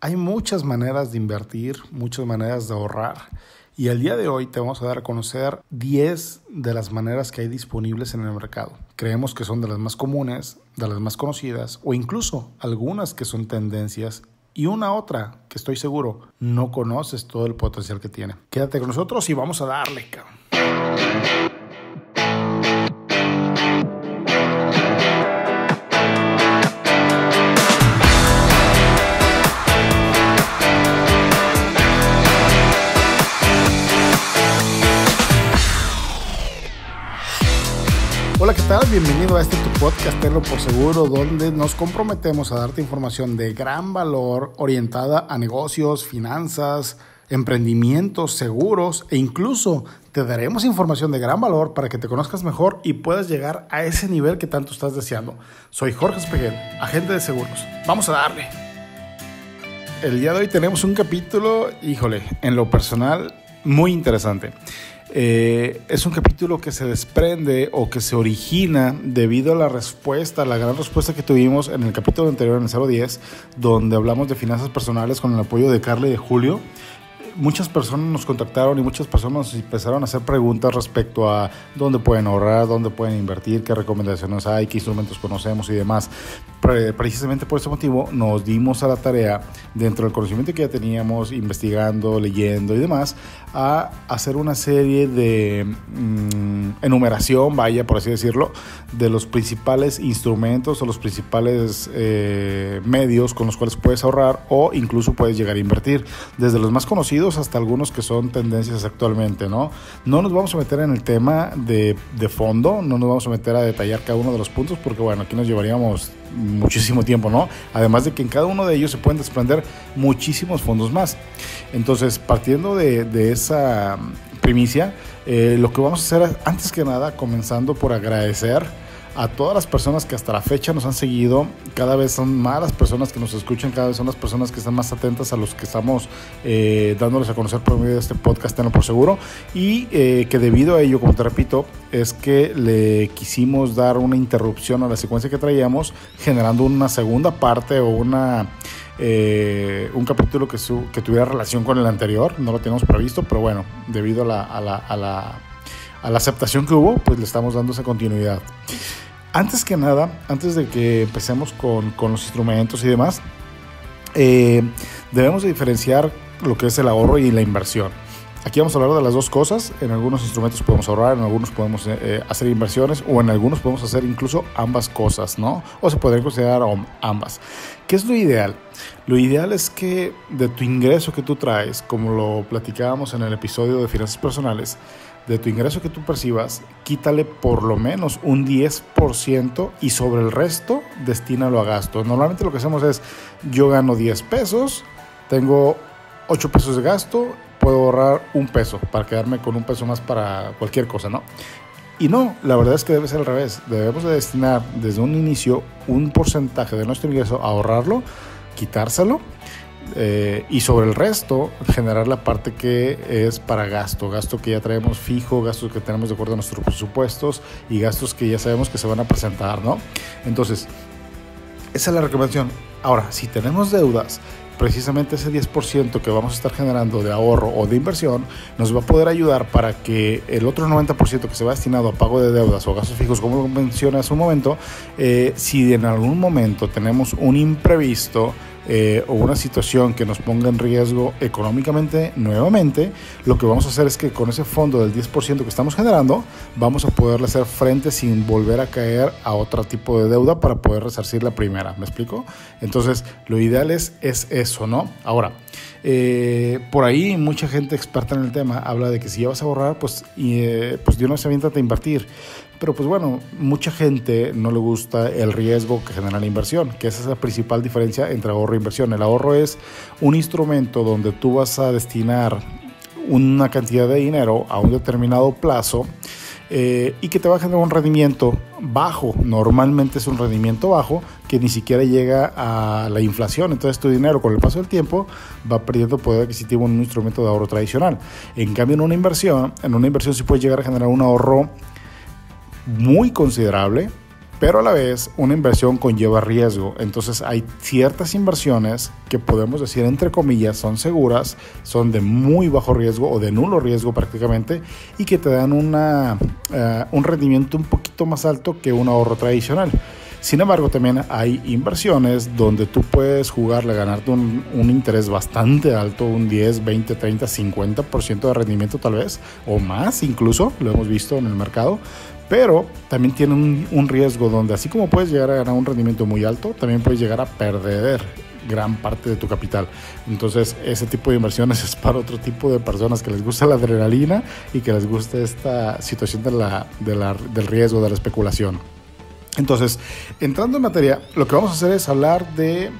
Hay muchas maneras de invertir, muchas maneras de ahorrar y el día de hoy te vamos a dar a conocer 10 de las maneras que hay disponibles en el mercado. Creemos que son de las más comunes, de las más conocidas o incluso algunas que son tendencias y una otra que estoy seguro no conoces todo el potencial que tiene. Quédate con nosotros y vamos a darle, cabrón. Hola, ¿qué tal? Bienvenido a tu podcast Tenlo por Seguro, donde nos comprometemos a darte información de gran valor orientada a negocios, finanzas, emprendimientos, seguros e incluso te daremos información de gran valor para que te conozcas mejor y puedas llegar a ese nivel que tanto estás deseando. Soy Jorge Espejel, agente de seguros. Vamos a darle. El día de hoy tenemos un capítulo, en lo personal, muy interesante. Es un capítulo que se desprende o que se origina debido a la gran respuesta que tuvimos en el capítulo anterior, en el 010, donde hablamos de finanzas personales con el apoyo de Carla y de Julio. Muchas personas nos contactaron y muchas personas nos empezaron a hacer preguntas respecto a dónde pueden ahorrar, dónde pueden invertir, qué recomendaciones hay, qué instrumentos conocemos y demás. Precisamente por ese motivo nos dimos a la tarea, dentro del conocimiento que ya teníamos, investigando, leyendo y demás, a hacer una serie de enumeración, por así decirlo, de los principales instrumentos o los principales medios con los cuales puedes ahorrar o incluso puedes llegar a invertir, desde los más conocidos hasta algunos que son tendencias actualmente, ¿no? No nos vamos a meter en el tema de fondo, no nos vamos a meter a detallar cada uno de los puntos porque, bueno, aquí nos llevaríamos muchísimo tiempo, ¿no? Además de que en cada uno de ellos se pueden desprender muchísimos fondos más. Entonces, partiendo de esa primicia, lo que vamos a hacer es, antes que nada, comenzando por agradecer a todas las personas que hasta la fecha nos han seguido. Cada vez son más las personas que nos escuchan, cada vez son las personas que están más atentas a los que estamos dándoles a conocer por medio de este podcast Tenlo por Seguro, y que debido a ello, como te repito, es que le quisimos dar una interrupción a la secuencia que traíamos, generando una segunda parte o un capítulo que tuviera relación con el anterior. No lo teníamos previsto, pero bueno, debido a la aceptación que hubo, pues le estamos dando esa continuidad. Antes que nada, antes de que empecemos con los instrumentos y demás, debemos de diferenciar lo que es el ahorro y la inversión. Aquí vamos a hablar de las dos cosas. En algunos instrumentos podemos ahorrar, en algunos podemos hacer inversiones o en algunos podemos hacer incluso ambas cosas, ¿no? O se podrían considerar ambas. ¿Qué es lo ideal? Lo ideal es que de tu ingreso que tú traes, como lo platicábamos en el episodio de finanzas personales, de tu ingreso que tú percibas, quítale por lo menos un 10% y sobre el resto destínalo a gasto. Normalmente lo que hacemos es, yo gano 10 pesos, tengo 8 pesos de gasto, puedo ahorrar un peso para quedarme con un peso más para cualquier cosa, ¿no? Y no, la verdad es que debe ser al revés. Debemos de destinar desde un inicio un porcentaje de nuestro ingreso a ahorrarlo, quitárselo, y sobre el resto generar la parte que es para gasto que ya traemos fijo, gastos que tenemos de acuerdo a nuestros presupuestos y gastos que ya sabemos que se van a presentar, ¿no? Entonces, esa es la recomendación. Ahora, si tenemos deudas, precisamente ese 10% que vamos a estar generando de ahorro o de inversión nos va a poder ayudar para que el otro 90% que se va destinado a pago de deudas o gastos fijos, como lo mencioné hace un momento, si en algún momento tenemos un imprevisto o una situación que nos ponga en riesgo económicamente nuevamente, lo que vamos a hacer es que con ese fondo del 10% que estamos generando vamos a poderle hacer frente sin volver a caer a otro tipo de deuda para poder resarcir la primera. ¿Me explico? Entonces, lo ideal es eso, ¿no? Ahora, por ahí mucha gente experta en el tema habla de que si ya vas a ahorrar, pues de una vez aviéntate a invertir. Pero pues bueno, mucha gente no le gusta el riesgo que genera la inversión, que esa es la principal diferencia entre ahorro e inversión. El ahorro es un instrumento donde tú vas a destinar una cantidad de dinero a un determinado plazo y que te va a generar un rendimiento bajo. Normalmente es un rendimiento bajo que ni siquiera llega a la inflación. Entonces tu dinero con el paso del tiempo va perdiendo poder adquisitivo en un instrumento de ahorro tradicional. En cambio, en una inversión sí puedes llegar a generar un ahorro muy considerable pero a la vez una inversión conlleva riesgo. Entonces hay ciertas inversiones que podemos decir entre comillas son seguras, son de muy bajo riesgo o de nulo riesgo prácticamente, y que te dan un rendimiento un poquito más alto que un ahorro tradicional. Sin embargo, también hay inversiones donde tú puedes jugarle a ganarte un interés bastante alto, un 10, 20, 30, 50% de rendimiento tal vez, o más incluso, lo hemos visto en el mercado, pero también tiene un riesgo donde así como puedes llegar a ganar un rendimiento muy alto, también puedes llegar a perder gran parte de tu capital. Entonces ese tipo de inversiones es para otro tipo de personas que les gusta la adrenalina y que les gusta esta situación del riesgo, de la especulación. Entonces, entrando en materia, lo que vamos a hacer es hablar de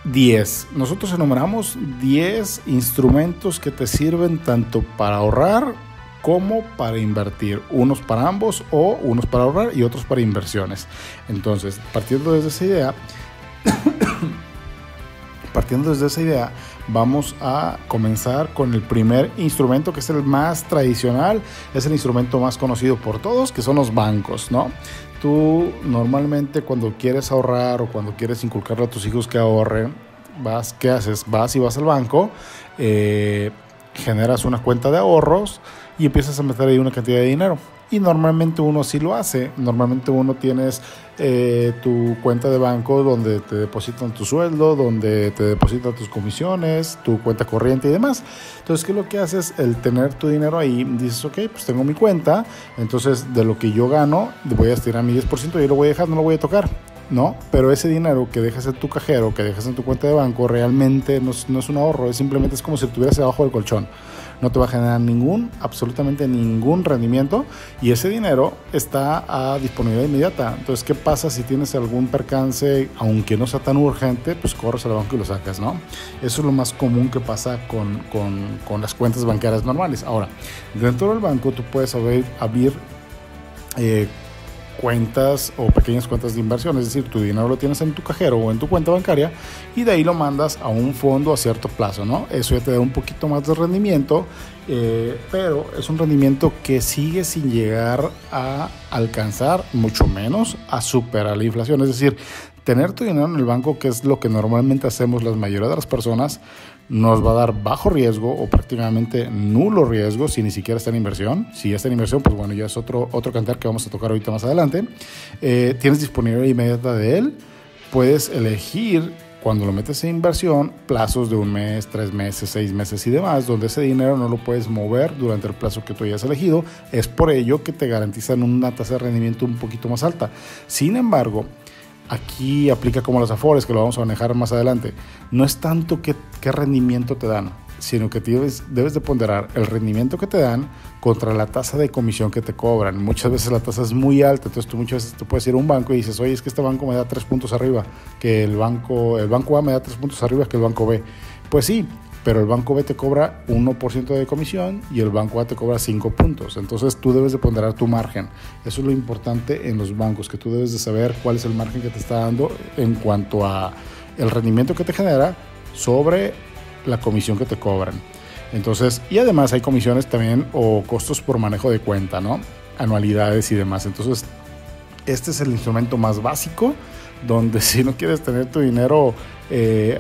10. Nosotros enumeramos 10 instrumentos que te sirven tanto para ahorrar como para invertir. Unos para ambos, o unos para ahorrar y otros para inversiones. Entonces, partiendo desde esa idea, vamos a comenzar con el primer instrumento, que es el más tradicional, es el instrumento más conocido por todos, que son los bancos, ¿no? Tú normalmente cuando quieres ahorrar o cuando quieres inculcarle a tus hijos que ahorren, ¿qué haces? Vas al banco, generas una cuenta de ahorros y empiezas a meter ahí una cantidad de dinero. Y normalmente uno sí lo hace. Normalmente uno tienes tu cuenta de banco donde te depositan tu sueldo, donde te depositan tus comisiones, tu cuenta corriente y demás. Entonces, ¿qué es lo que haces? El tener tu dinero ahí, dices, ok, pues tengo mi cuenta, entonces de lo que yo gano voy a estirar mi 10%, yo lo voy a dejar, no lo voy a tocar. No, pero ese dinero que dejas en tu cajero, que dejas en tu cuenta de banco, realmente no es un ahorro, simplemente es como si lo tuvieras debajo del colchón. No te va a generar absolutamente ningún rendimiento, y ese dinero está a disponibilidad inmediata. Entonces, ¿qué pasa si tienes algún percance, aunque no sea tan urgente? Pues corres al banco y lo sacas, ¿no? Eso es lo más común que pasa con las cuentas bancarias normales. Ahora, dentro del banco tú puedes abrir cuentas o pequeñas cuentas de inversión, es decir, tu dinero lo tienes en tu cajero o en tu cuenta bancaria y de ahí lo mandas a un fondo a cierto plazo, ¿no? Eso ya te da un poquito más de rendimiento, pero es un rendimiento que sigue sin llegar a alcanzar, mucho menos a superar la inflación. Es decir, tener tu dinero en el banco, que es lo que normalmente hacemos la mayoría de las personas, nos va a dar bajo riesgo o prácticamente nulo riesgo si ni siquiera está en inversión. Si ya está en inversión, pues bueno, ya es otro cantar que vamos a tocar ahorita más adelante. Tienes disponibilidad inmediata de él. Puedes elegir, cuando lo metes en inversión, plazos de 1 mes, 3 meses, 6 meses y demás, donde ese dinero no lo puedes mover durante el plazo que tú hayas elegido. Es por ello que te garantizan una tasa de rendimiento un poquito más alta. Sin embargo, aquí aplica como los afores, que lo vamos a manejar más adelante. No es tanto qué rendimiento te dan, sino que debes de ponderar el rendimiento que te dan contra la tasa de comisión que te cobran. Muchas veces la tasa es muy alta, entonces muchas veces tú puedes ir a un banco y dices, oye, es que este banco me da 3 puntos arriba, que el banco A me da 3 puntos arriba que el banco B. Pues sí, pero el banco B te cobra 1% de comisión y el banco A te cobra 5 puntos. Entonces tú debes de ponderar tu margen. Eso es lo importante en los bancos, que tú debes de saber cuál es el margen que te está dando en cuanto a el rendimiento que te genera sobre la comisión que te cobran. Entonces, y además hay comisiones también o costos por manejo de cuenta, ¿no? Anualidades y demás. Entonces, este es el instrumento más básico, donde si no quieres tener tu dinero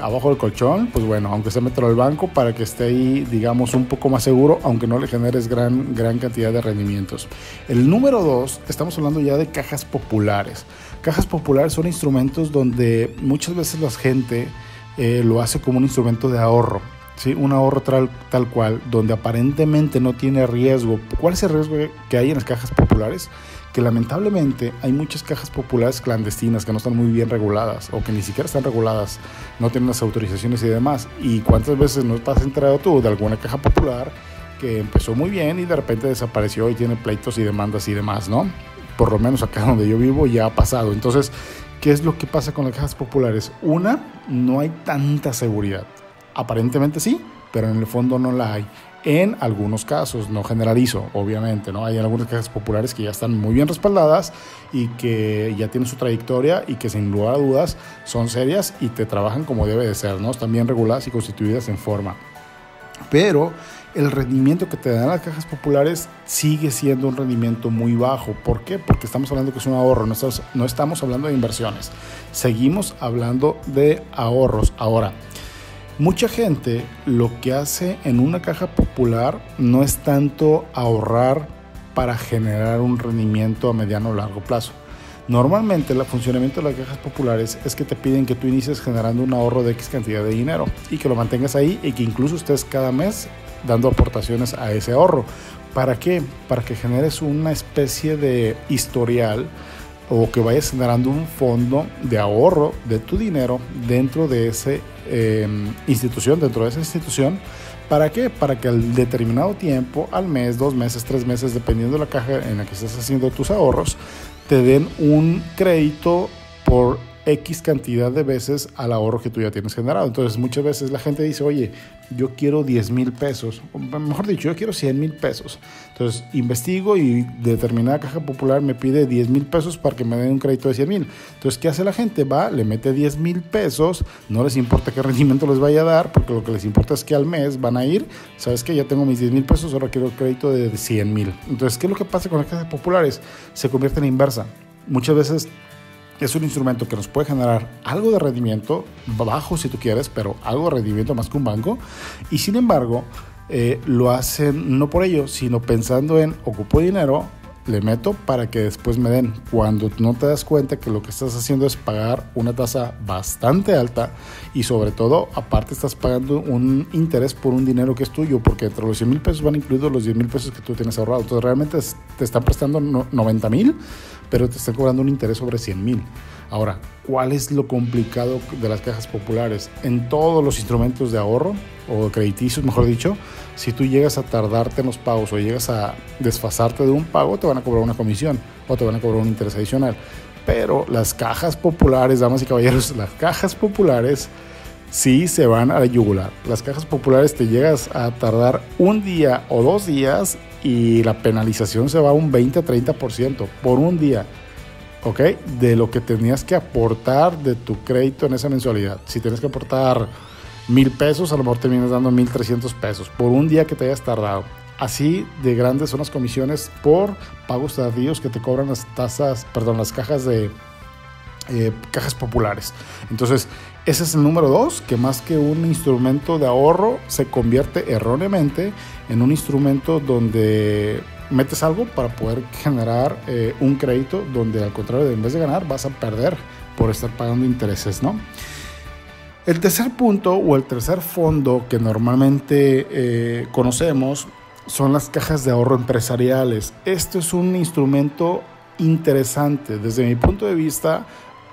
abajo del colchón, pues bueno, aunque sea mételo al banco para que esté ahí, digamos, un poco más seguro, aunque no le generes gran cantidad de rendimientos. El número 2, estamos hablando ya de cajas populares. Cajas populares son instrumentos donde muchas veces la gente lo hace como un instrumento de ahorro, ¿sí? Un ahorro tal cual, donde aparentemente no tiene riesgo. ¿Cuál es el riesgo que hay en las cajas populares? Que lamentablemente hay muchas cajas populares clandestinas que no están muy bien reguladas o que ni siquiera están reguladas, no tienen las autorizaciones y demás. ¿Y cuántas veces no estás enterado tú de alguna caja popular que empezó muy bien y de repente desapareció y tiene pleitos y demandas y demás, ¿no? Por lo menos acá donde yo vivo ya ha pasado. Entonces, ¿qué es lo que pasa con las cajas populares? Una, no hay tanta seguridad. Aparentemente sí, pero en el fondo no la hay. En algunos casos, no generalizo, obviamente, ¿no? Hay algunas cajas populares que ya están muy bien respaldadas y que ya tienen su trayectoria y que sin lugar a dudas son serias y te trabajan como debe de ser, ¿no? Están bien reguladas y constituidas en forma. Pero el rendimiento que te dan las cajas populares sigue siendo un rendimiento muy bajo. ¿Por qué? Porque estamos hablando que es un ahorro, no estamos hablando de inversiones. Seguimos hablando de ahorros. Ahora, mucha gente lo que hace en una caja popular no es tanto ahorrar para generar un rendimiento a mediano o largo plazo. Normalmente el funcionamiento de las cajas populares es que te piden que tú inicies generando un ahorro de X cantidad de dinero y que lo mantengas ahí y que incluso estés cada mes dando aportaciones a ese ahorro. ¿Para qué? Para que generes una especie de historial o que vayas generando un fondo de ahorro de tu dinero dentro de esa institución. ¿Para qué? Para que al determinado tiempo, al mes, 2 meses, 3 meses, dependiendo de la caja en la que estés haciendo tus ahorros, te den un crédito por X cantidad de veces al ahorro que tú ya tienes generado. Entonces muchas veces la gente dice, oye, yo quiero 10,000 pesos, o mejor dicho, yo quiero 100,000 pesos. Entonces investigo y determinada caja popular me pide 10,000 pesos para que me den un crédito de 100,000. Entonces, ¿qué hace la gente? Va, le mete 10,000 pesos, no les importa qué rendimiento les vaya a dar, porque lo que les importa es que al mes van a ir, ¿sabes qué? Ya tengo mis 10,000 pesos, ahora quiero el crédito de 100,000. Entonces, ¿qué es lo que pasa con las cajas populares? Se convierte en inversa. Muchas veces es un instrumento que nos puede generar algo de rendimiento, bajo si tú quieres, pero algo de rendimiento más que un banco. Y sin embargo, lo hacen no por ello, sino pensando en ocupo dinero, le meto para que después me den. Cuando no te das cuenta que lo que estás haciendo es pagar una tasa bastante alta y sobre todo, aparte estás pagando un interés por un dinero que es tuyo, porque entre los 100,000 pesos van incluidos los 10,000 pesos que tú tienes ahorrado. Entonces realmente te están prestando 90,000, pero te están cobrando un interés sobre 100,000. Ahora, ¿cuál es lo complicado de las cajas populares? En todos los instrumentos de ahorro o crediticios, mejor dicho, si tú llegas a tardarte en los pagos o llegas a desfasarte de un pago, te van a cobrar una comisión o te van a cobrar un interés adicional. Pero las cajas populares, damas y caballeros, las cajas populares sí se van a la yugular. Las cajas populares te llegas a tardar un día o 2 días y la penalización se va a un 20-30% por un día, ¿ok? De lo que tenías que aportar de tu crédito en esa mensualidad. Si tienes que aportar 1,000 pesos, a lo mejor terminas dando 1,300 pesos por un día que te hayas tardado. Así de grandes son las comisiones por pagos tardíos que te cobran las cajas populares. Entonces, ese es el número 2, que más que un instrumento de ahorro se convierte erróneamente en un instrumento donde metes algo para poder generar un crédito donde al contrario, en vez de ganar, vas a perder por estar pagando intereses, ¿no? El tercer punto o el tercer fondo que normalmente conocemos son las cajas de ahorro empresariales. Esto es un instrumento interesante desde mi punto de vista,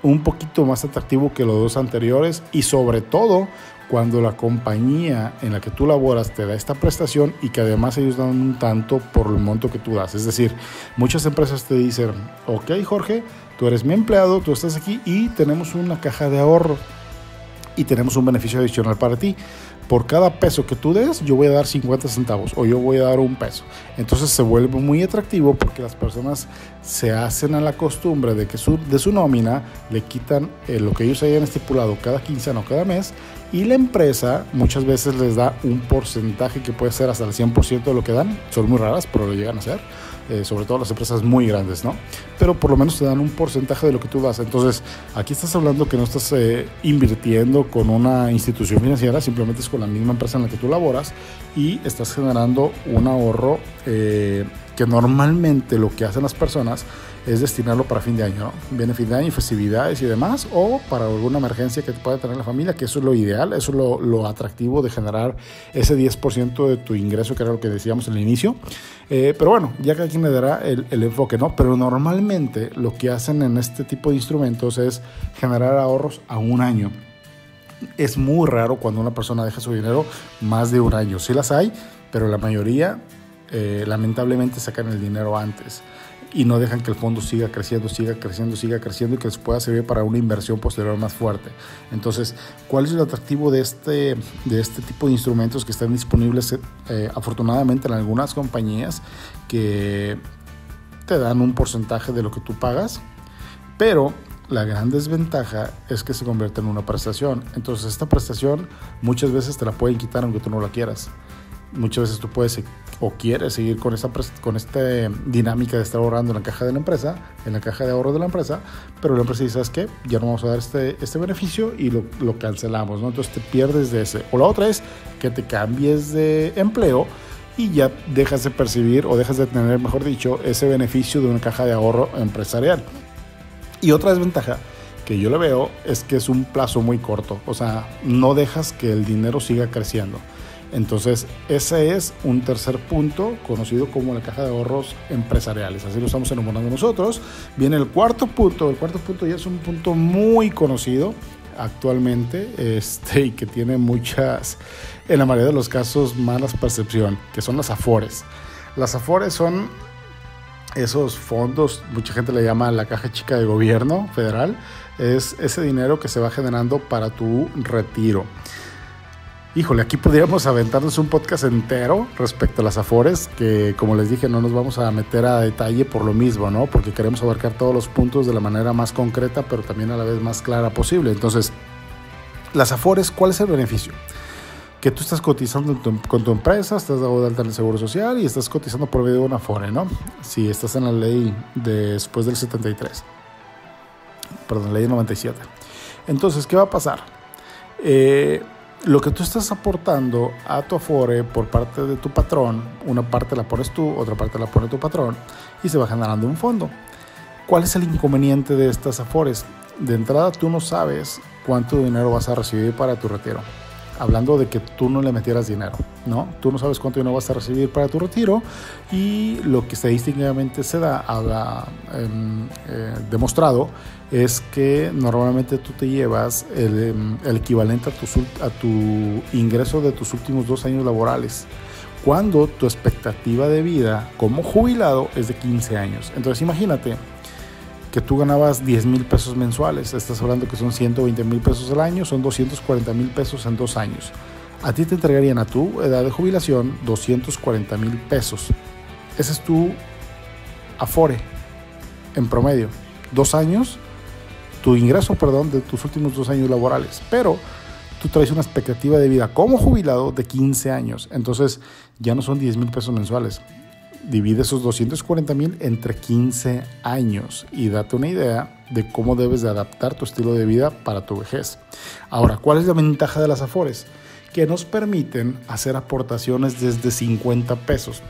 un poquito más atractivo que los 2 anteriores y sobre todo cuando la compañía en la que tú laboras te da esta prestación y que además ellos dan un tanto por el monto que tú das. Es decir, muchas empresas te dicen, ok Jorge, tú eres mi empleado, tú estás aquí y tenemos una caja de ahorro y tenemos un beneficio adicional para ti. Por cada peso que tú des, yo voy a dar 50 centavos o yo voy a dar 1 peso. Entonces se vuelve muy atractivo porque las personas se hacen a la costumbre de que de su nómina le quitan lo que ellos hayan estipulado cada quincena o cada mes y la empresa muchas veces les da un porcentaje que puede ser hasta el 100% de lo que dan. Son muy raras, pero lo llegan a hacer. Sobre todo las empresas muy grandes, ¿no? Pero por lo menos te dan un porcentaje de lo que tú das. Entonces, aquí estás hablando que no estás invirtiendo con una institución financiera, simplemente es con la misma empresa en la que tú laboras y estás generando un ahorro que normalmente lo que hacen las personas es destinarlo para fin de año, ¿no? Viene fin de año y festividades y demás, o para alguna emergencia que te pueda tener la familia, que eso es lo ideal, eso es lo atractivo de generar ese 10% de tu ingreso, que era lo que decíamos al inicio. Pero bueno, ya cada quien le dará el enfoque, ¿no? Pero normalmente lo que hacen en este tipo de instrumentos es generar ahorros a 1 año. Es muy raro cuando una persona deja su dinero más de 1 año. Sí las hay, pero la mayoría lamentablemente sacan el dinero antes y no dejan que el fondo siga creciendo y que les pueda servir para una inversión posterior más fuerte. Entonces, ¿cuál es el atractivo de este tipo de instrumentos que están disponibles afortunadamente en algunas compañías que te dan un porcentaje de lo que tú pagas? Pero la gran desventaja es que se convierte en una prestación. Entonces, esta prestación muchas veces te la pueden quitar aunque tú no la quieras. Muchas veces tú puedes o quieres seguir con esta dinámica de estar ahorrando en la caja de la empresa, en la caja de ahorro de la empresa, pero la empresa dice, ¿sabes qué? Ya no vamos a dar este beneficio y lo cancelamos, ¿no? Entonces te pierdes de ese. O la otra es que te cambies de empleo y ya dejas de percibir o dejas de tener, mejor dicho, ese beneficio de una caja de ahorro empresarial. Y otra desventaja que yo le veo es que es un plazo muy corto, o sea, no dejas que el dinero siga creciendo. Entonces, ese es un tercer punto conocido como la caja de ahorros empresariales. Así lo estamos enamorando nosotros. Viene el cuarto punto. El cuarto punto ya es un punto muy conocido actualmente y que tiene muchas, en la mayoría de los casos, malas percepción, que son las Afores. Las Afores son esos fondos, mucha gente le llama la caja chica de gobierno federal. Es ese dinero que se va generando para tu retiro. Híjole, aquí podríamos aventarnos un podcast entero respecto a las Afores, que como les dije no nos vamos a meter a detalle por lo mismo, ¿no? Porque queremos abarcar todos los puntos de la manera más concreta, pero también a la vez más clara posible. Entonces, las Afores, ¿cuál es el beneficio? Que tú estás cotizando con tu empresa, estás dado de alta en el Seguro Social y estás cotizando por medio de una Afore, ¿no? Si estás en la ley después del 73. Perdón, ley 97. Entonces, ¿qué va a pasar? Lo que tú estás aportando a tu Afore por parte de tu patrón, una parte la pones tú, otra parte la pone tu patrón y se va generando un fondo. ¿Cuál es el inconveniente de estas Afores? De entrada, tú no sabes cuánto dinero vas a recibir para tu retiro. Hablando de que tú no le metieras dinero, ¿no? Tú no sabes cuánto dinero vas a recibir para tu retiro y lo que estadísticamente se da, demostrado, es que normalmente tú te llevas el equivalente a tu ingreso de tus últimos 2 años laborales, cuando tu expectativa de vida como jubilado es de 15 años. Entonces imagínate que tú ganabas 10,000 pesos mensuales, estás hablando que son 120,000 pesos al año, son 240,000 pesos en 2 años. A ti te entregarían a tu edad de jubilación 240,000 pesos. Ese es tu Afore en promedio. 2 años, tu ingreso, de tus últimos 2 años laborales. Pero tú traes una expectativa de vida como jubilado de 15 años. Entonces ya no son 10,000 pesos mensuales. Divide esos 240,000 entre 15 años y date una idea de cómo debes de adaptar tu estilo de vida para tu vejez. Ahora, ¿cuál es la ventaja de las Afores? Que nos permiten hacer aportaciones desde 50 pesos.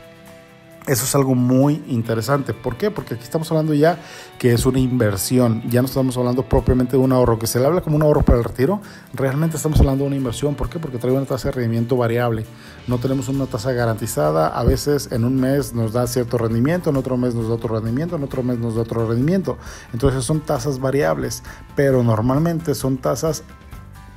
Eso es algo muy interesante. ¿Por qué? Porque aquí estamos hablando ya que es una inversión. Ya no estamos hablando propiamente de un ahorro, que se le habla como un ahorro para el retiro. Realmente estamos hablando de una inversión. ¿Por qué? Porque trae una tasa de rendimiento variable. No tenemos una tasa garantizada. A veces en un mes nos da cierto rendimiento, en otro mes nos da otro rendimiento, en otro mes nos da otro rendimiento. Entonces son tasas variables, pero normalmente son tasas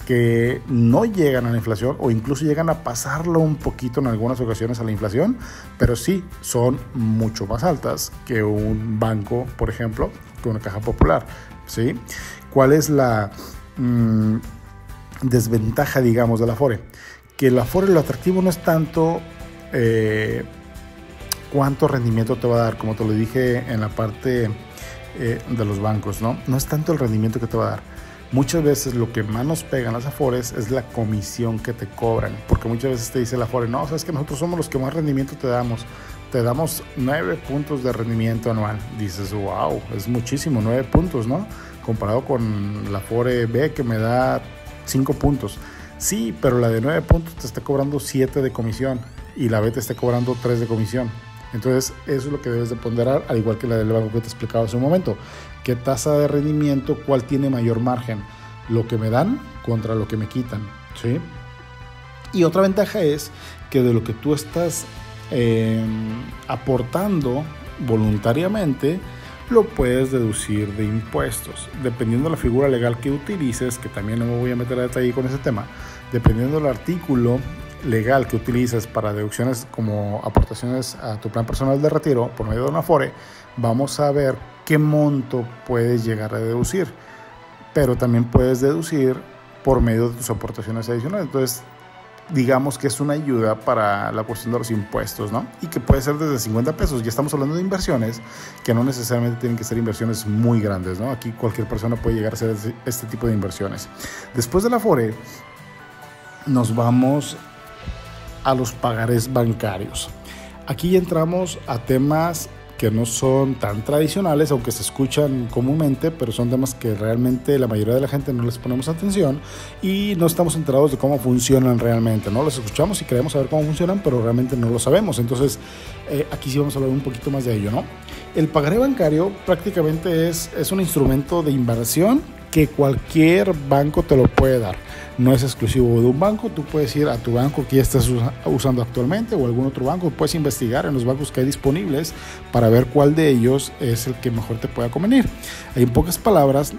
que no llegan a la inflación o incluso llegan a pasarlo un poquito en algunas ocasiones a la inflación, pero sí son mucho más altas que un banco, por ejemplo, que una caja popular, ¿sí? ¿Cuál es la desventaja, digamos, de la Afore? Que la Afore, lo atractivo no es tanto cuánto rendimiento te va a dar, como te lo dije en la parte de los bancos, ¿no? No es tanto el rendimiento que te va a dar. Muchas veces lo que más nos pegan las Afores es la comisión que te cobran, porque muchas veces te dice la Afore, no, sabes que nosotros somos los que más rendimiento te damos 9 puntos de rendimiento anual. Dices, wow, es muchísimo, 9 puntos, ¿no? Comparado con la Afore B que me da 5 puntos. Sí, pero la de 9 puntos te está cobrando 7 de comisión y la B te está cobrando 3 de comisión. Entonces, eso es lo que debes de ponderar, al igual que la del banco que te explicaba hace un momento. ¿Qué tasa de rendimiento, cuál tiene mayor margen? Lo que me dan contra lo que me quitan, ¿sí? Y otra ventaja es que de lo que tú estás aportando voluntariamente, lo puedes deducir de impuestos. Dependiendo de la figura legal que utilices, que también no me voy a meter a detalle con ese tema, dependiendo del artículo legal que utilices para deducciones como aportaciones a tu plan personal de retiro por medio de una Afore, vamos a ver qué monto puedes llegar a deducir, pero también puedes deducir por medio de tus aportaciones adicionales. Entonces, digamos que es una ayuda para la cuestión de los impuestos, ¿no? Y que puede ser desde 50 pesos. Ya estamos hablando de inversiones que no necesariamente tienen que ser inversiones muy grandes, ¿no? Aquí cualquier persona puede llegar a hacer este tipo de inversiones. Después de la Afore, nos vamos a los pagarés bancarios. Aquí ya entramos a temas que no son tan tradicionales, aunque se escuchan comúnmente, pero son temas que realmente la mayoría de la gente no les ponemos atención y no estamos enterados de cómo funcionan realmente, ¿no? Los escuchamos y queremos saber cómo funcionan, pero realmente no lo sabemos. Entonces, aquí sí vamos a hablar un poquito más de ello, ¿no? El pagaré bancario prácticamente es un instrumento de inversión que cualquier banco te lo puede dar. No es exclusivo de un banco, tú puedes ir a tu banco que ya estás usando actualmente o algún otro banco, puedes investigar en los bancos que hay disponibles para ver cuál de ellos es el que mejor te pueda convenir. En pocas palabras,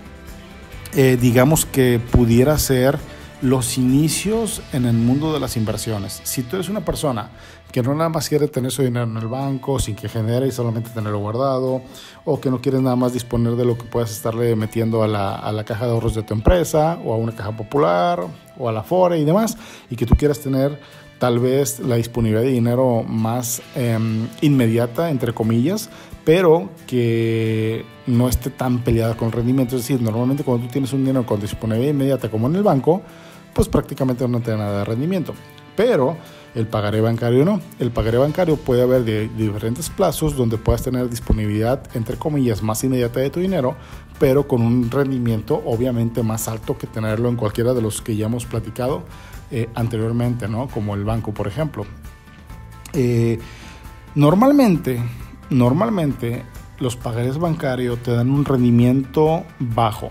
digamos que pudiera ser los inicios en el mundo de las inversiones. Si tú eres una persona que no nada más quiere tener su dinero en el banco sin que genere y solamente tenerlo guardado, o que no quieres nada más disponer de lo que puedas estarle metiendo a la caja de ahorros de tu empresa o a una caja popular o a la Afore y demás, y que tú quieras tener tal vez la disponibilidad de dinero más inmediata, entre comillas, pero que no esté tan peleada con el rendimiento. Es decir, normalmente cuando tú tienes un dinero con disponibilidad inmediata como en el banco, pues prácticamente no te da nada de rendimiento. Pero el pagaré bancario no. El pagaré bancario puede haber de diferentes plazos donde puedas tener disponibilidad, entre comillas, más inmediata de tu dinero, pero con un rendimiento obviamente más alto que tenerlo en cualquiera de los que ya hemos platicado anteriormente, ¿no? Como el banco, por ejemplo. Normalmente los pagarés bancarios te dan un rendimiento bajo,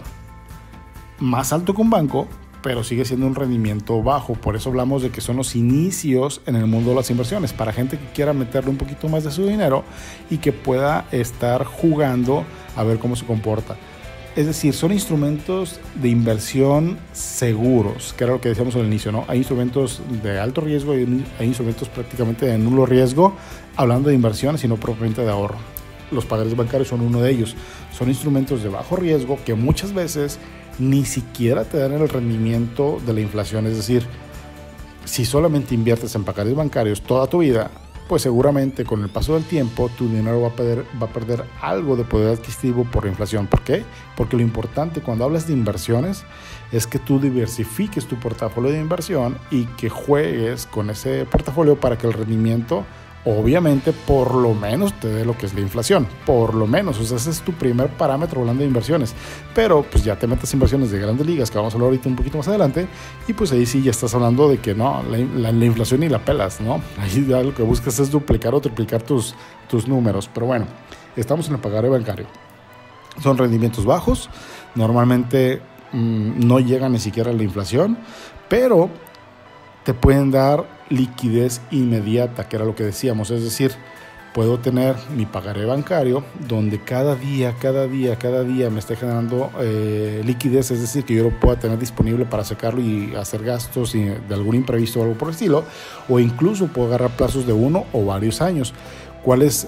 más alto que un banco, pero sigue siendo un rendimiento bajo. Por eso hablamos de que son los inicios en el mundo de las inversiones, para gente que quiera meterle un poquito más de su dinero y que pueda estar jugando a ver cómo se comporta. Es decir, son instrumentos de inversión seguros, que era lo que decíamos al inicio, ¿no? Hay instrumentos de alto riesgo y hay instrumentos prácticamente de nulo riesgo, hablando de inversiones y no propiamente de ahorro. Los pagarés bancarios son uno de ellos. Son instrumentos de bajo riesgo que muchas veces ni siquiera te dan el rendimiento de la inflación. Es decir, si solamente inviertes en pagarés bancarios toda tu vida, pues seguramente con el paso del tiempo tu dinero va a perder algo de poder adquisitivo por la inflación. ¿Por qué? Porque lo importante cuando hablas de inversiones es que tú diversifiques tu portafolio de inversión y que juegues con ese portafolio para que el rendimiento obviamente por lo menos te dé lo que es la inflación, por lo menos. O sea, ese es tu primer parámetro hablando de inversiones. Pero pues ya te metes inversiones de grandes ligas, que vamos a hablar ahorita un poquito más adelante, y pues ahí sí ya estás hablando de que no, la inflación ni la pelas, ¿no? Ahí ya lo que buscas es duplicar o triplicar tus números. Pero bueno, estamos en el pagaré bancario. Son rendimientos bajos, normalmente no llegan ni siquiera a la inflación, pero te pueden dar liquidez inmediata, que era lo que decíamos. Es decir, puedo tener mi pagaré bancario donde cada día me esté generando liquidez, es decir, que yo lo pueda tener disponible para sacarlo y hacer gastos de algún imprevisto o algo por el estilo, o incluso puedo agarrar plazos de 1 o varios años. ¿Cuál es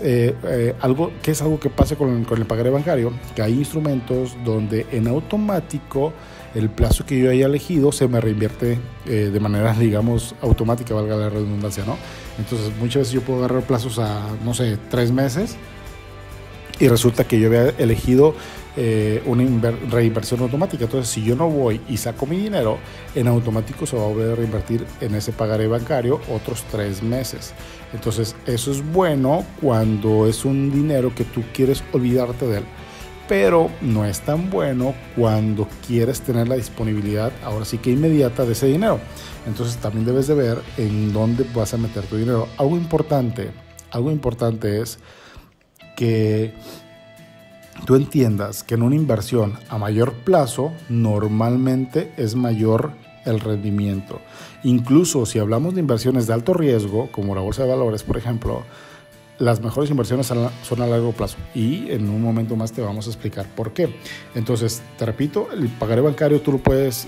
algo que pasa con el pagaré bancario? Que hay instrumentos donde en automático el plazo que yo haya elegido se me reinvierte de manera, digamos, automática, valga la redundancia, ¿no? Entonces, muchas veces yo puedo agarrar plazos a, no sé, 3 meses y resulta que yo había elegido una reinversión automática. Entonces, si yo no voy y saco mi dinero, en automático se va a volver a reinvertir en ese pagaré bancario otros 3 meses. Entonces, eso es bueno cuando es un dinero que tú quieres olvidarte de él, pero no es tan bueno cuando quieres tener la disponibilidad, ahora sí que inmediata, de ese dinero. Entonces también debes de ver en dónde vas a meter tu dinero. Algo importante es que tú entiendas que en una inversión a mayor plazo normalmente es mayor el rendimiento. Incluso si hablamos de inversiones de alto riesgo, como la bolsa de valores, por ejemplo, las mejores inversiones son a largo plazo, y en un momento más te vamos a explicar por qué. Entonces, te repito, el pagaré bancario tú lo puedes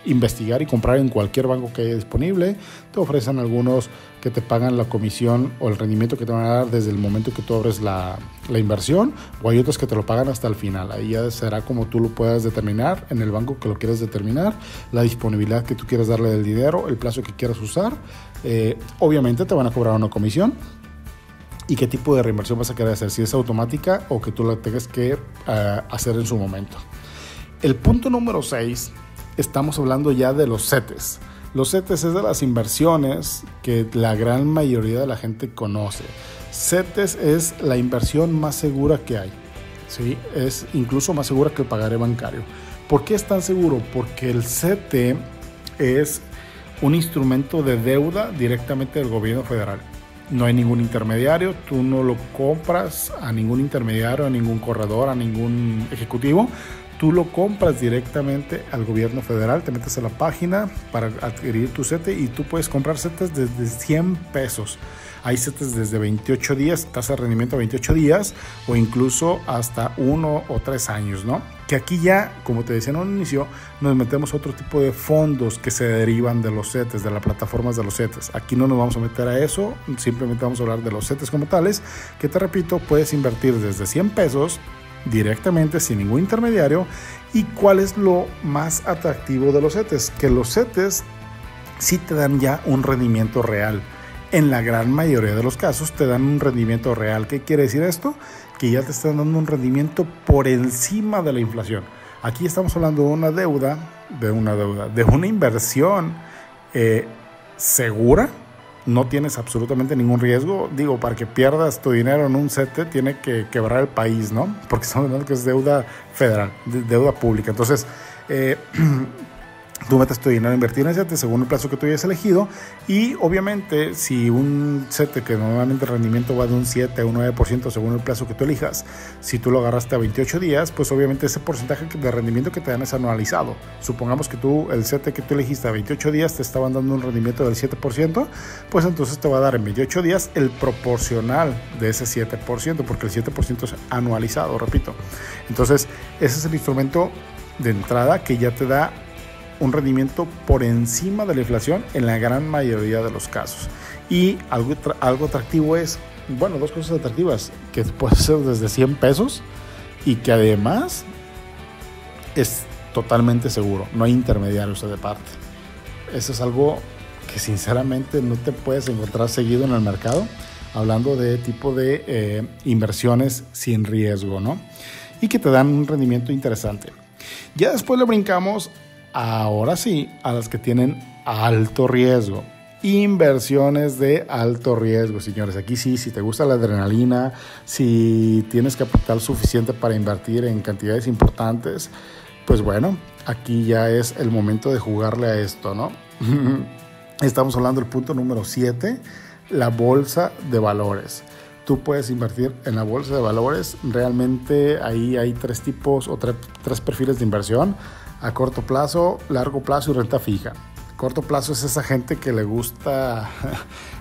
investigar y comprar en cualquier banco que haya disponible. Te ofrecen algunos que te pagan la comisión o el rendimiento que te van a dar desde el momento que tú abres la inversión, o hay otros que te lo pagan hasta el final. Ahí ya será como tú lo puedas determinar en el banco que lo quieres determinar, la disponibilidad que tú quieras darle del dinero, el plazo que quieras usar. Obviamente te van a cobrar una comisión. ¿Y qué tipo de reinversión vas a querer hacer? Si es automática o que tú la tengas que hacer en su momento. El punto número 6, estamos hablando ya de los CETES. Los CETES es de las inversiones que la gran mayoría de la gente conoce. CETES es la inversión más segura que hay, ¿sí? Es incluso más segura que el pagaré bancario. ¿Por qué es tan seguro? Porque el CETE es un instrumento de deuda directamente del gobierno federal. No hay ningún intermediario, tú no lo compras a ningún intermediario, a ningún corredor, a ningún ejecutivo. Tú lo compras directamente al gobierno federal, te metes a la página para adquirir tu CETE y tú puedes comprar CETES desde 100 pesos. Hay CETES desde 28 días, tasa de rendimiento a 28 días o incluso hasta 1 o 3 años, ¿no? Que aquí ya, como te decía en un inicio, nos metemos a otro tipo de fondos que se derivan de los CETES, de las plataformas de los CETES. Aquí no nos vamos a meter a eso, simplemente vamos a hablar de los CETES como tales, que te repito, puedes invertir desde 100 pesos directamente sin ningún intermediario. ¿Y cuál es lo más atractivo de los CETES? Que los CETES sí te dan ya un rendimiento real. En la gran mayoría de los casos te dan un rendimiento real. ¿Qué quiere decir esto? Que ya te están dando un rendimiento por encima de la inflación. Aquí estamos hablando de una inversión segura. No tienes absolutamente ningún riesgo. Digo, para que pierdas tu dinero en un CETE tiene que quebrar el país, ¿no? Porque estamos hablando que es deuda federal, deuda pública. Entonces, tú metes tu dinero a invertir en el CETE según el plazo que tú hayas elegido y obviamente si un CETE que normalmente el rendimiento va de un 7 a un 9% según el plazo que tú elijas, si tú lo agarraste a 28 días, pues obviamente ese porcentaje de rendimiento que te dan es anualizado. Supongamos que el CETE que tú elegiste a 28 días te estaban dando un rendimiento del 7%, pues entonces te va a dar en 28 días el proporcional de ese 7%, porque el 7% es anualizado, repito. Entonces ese es el instrumento de entrada que ya te da un rendimiento por encima de la inflación en la gran mayoría de los casos. Y algo atractivo es, bueno, dos cosas atractivas, que puede ser desde 100 pesos y que además es totalmente seguro, no hay intermediarios de parte. Eso es algo que sinceramente no te puedes encontrar seguido en el mercado, hablando de tipo de inversiones sin riesgo, ¿no? Y que te dan un rendimiento interesante. Ya después le brincamos ahora sí a las que tienen alto riesgo. Inversiones de alto riesgo, señores. Aquí sí, si te gusta la adrenalina, si tienes capital suficiente para invertir en cantidades importantes, pues bueno, aquí ya es el momento de jugarle a esto, ¿no? Estamos hablando del punto número 7, la bolsa de valores. Tú puedes invertir en la bolsa de valores. Realmente ahí hay tres tipos o tres perfiles de inversión: a corto plazo, largo plazo y renta fija. Corto plazo es esa gente que le gusta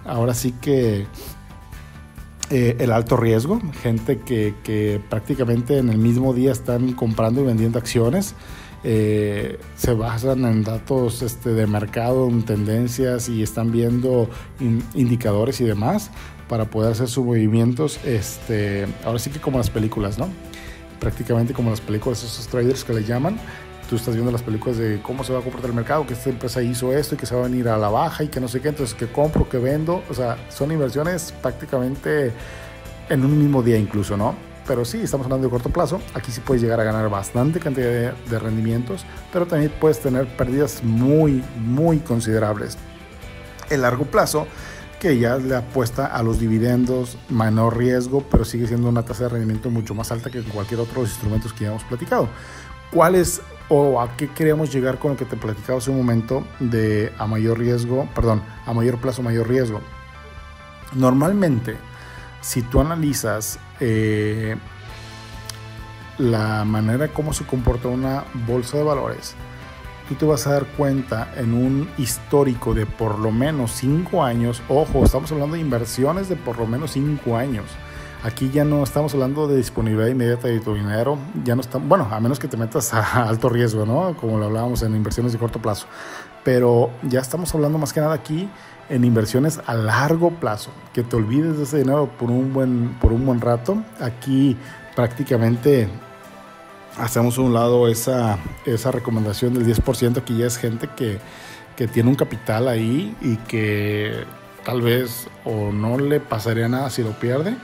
ahora sí que el alto riesgo, gente que prácticamente en el mismo día están comprando y vendiendo acciones. Se basan en datos de mercado, en tendencias y están viendo indicadores y demás para poder hacer sus movimientos, ahora sí que como las películas, ¿no? Prácticamente como las películas, esos traders que le llaman. Tú estás viendo las películas de cómo se va a comportar el mercado, que esta empresa hizo esto y que se va a venir a la baja y que no sé qué, entonces que compro, que vendo. O sea, son inversiones prácticamente en un mismo día incluso, ¿no? Pero sí, estamos hablando de corto plazo. Aquí sí puedes llegar a ganar bastante cantidad de rendimientos, pero también puedes tener pérdidas muy, muy considerables. El largo plazo, que ya le apuesta a los dividendos, menor riesgo, pero sigue siendo una tasa de rendimiento mucho más alta que cualquier otro de los instrumentos que ya hemos platicado. ¿Cuál es o a qué queremos llegar con lo que te platicaba hace un momento de a mayor plazo, mayor riesgo? Normalmente, si tú analizas la manera como se comporta una bolsa de valores, tú te vas a dar cuenta en un histórico de por lo menos 5 años. Ojo, estamos hablando de inversiones de por lo menos 5 años. Aquí ya no estamos hablando de disponibilidad inmediata de tu dinero, ya no estamos, bueno, a menos que te metas a alto riesgo, ¿no? Como lo hablábamos en inversiones de corto plazo. Pero ya estamos hablando más que nada aquí en inversiones a largo plazo, que te olvides de ese dinero por un buen rato. Aquí prácticamente hacemos a un lado esa recomendación del 10%, que ya es gente que tiene un capital ahí y que tal vez o no le pasaría nada si lo pierde,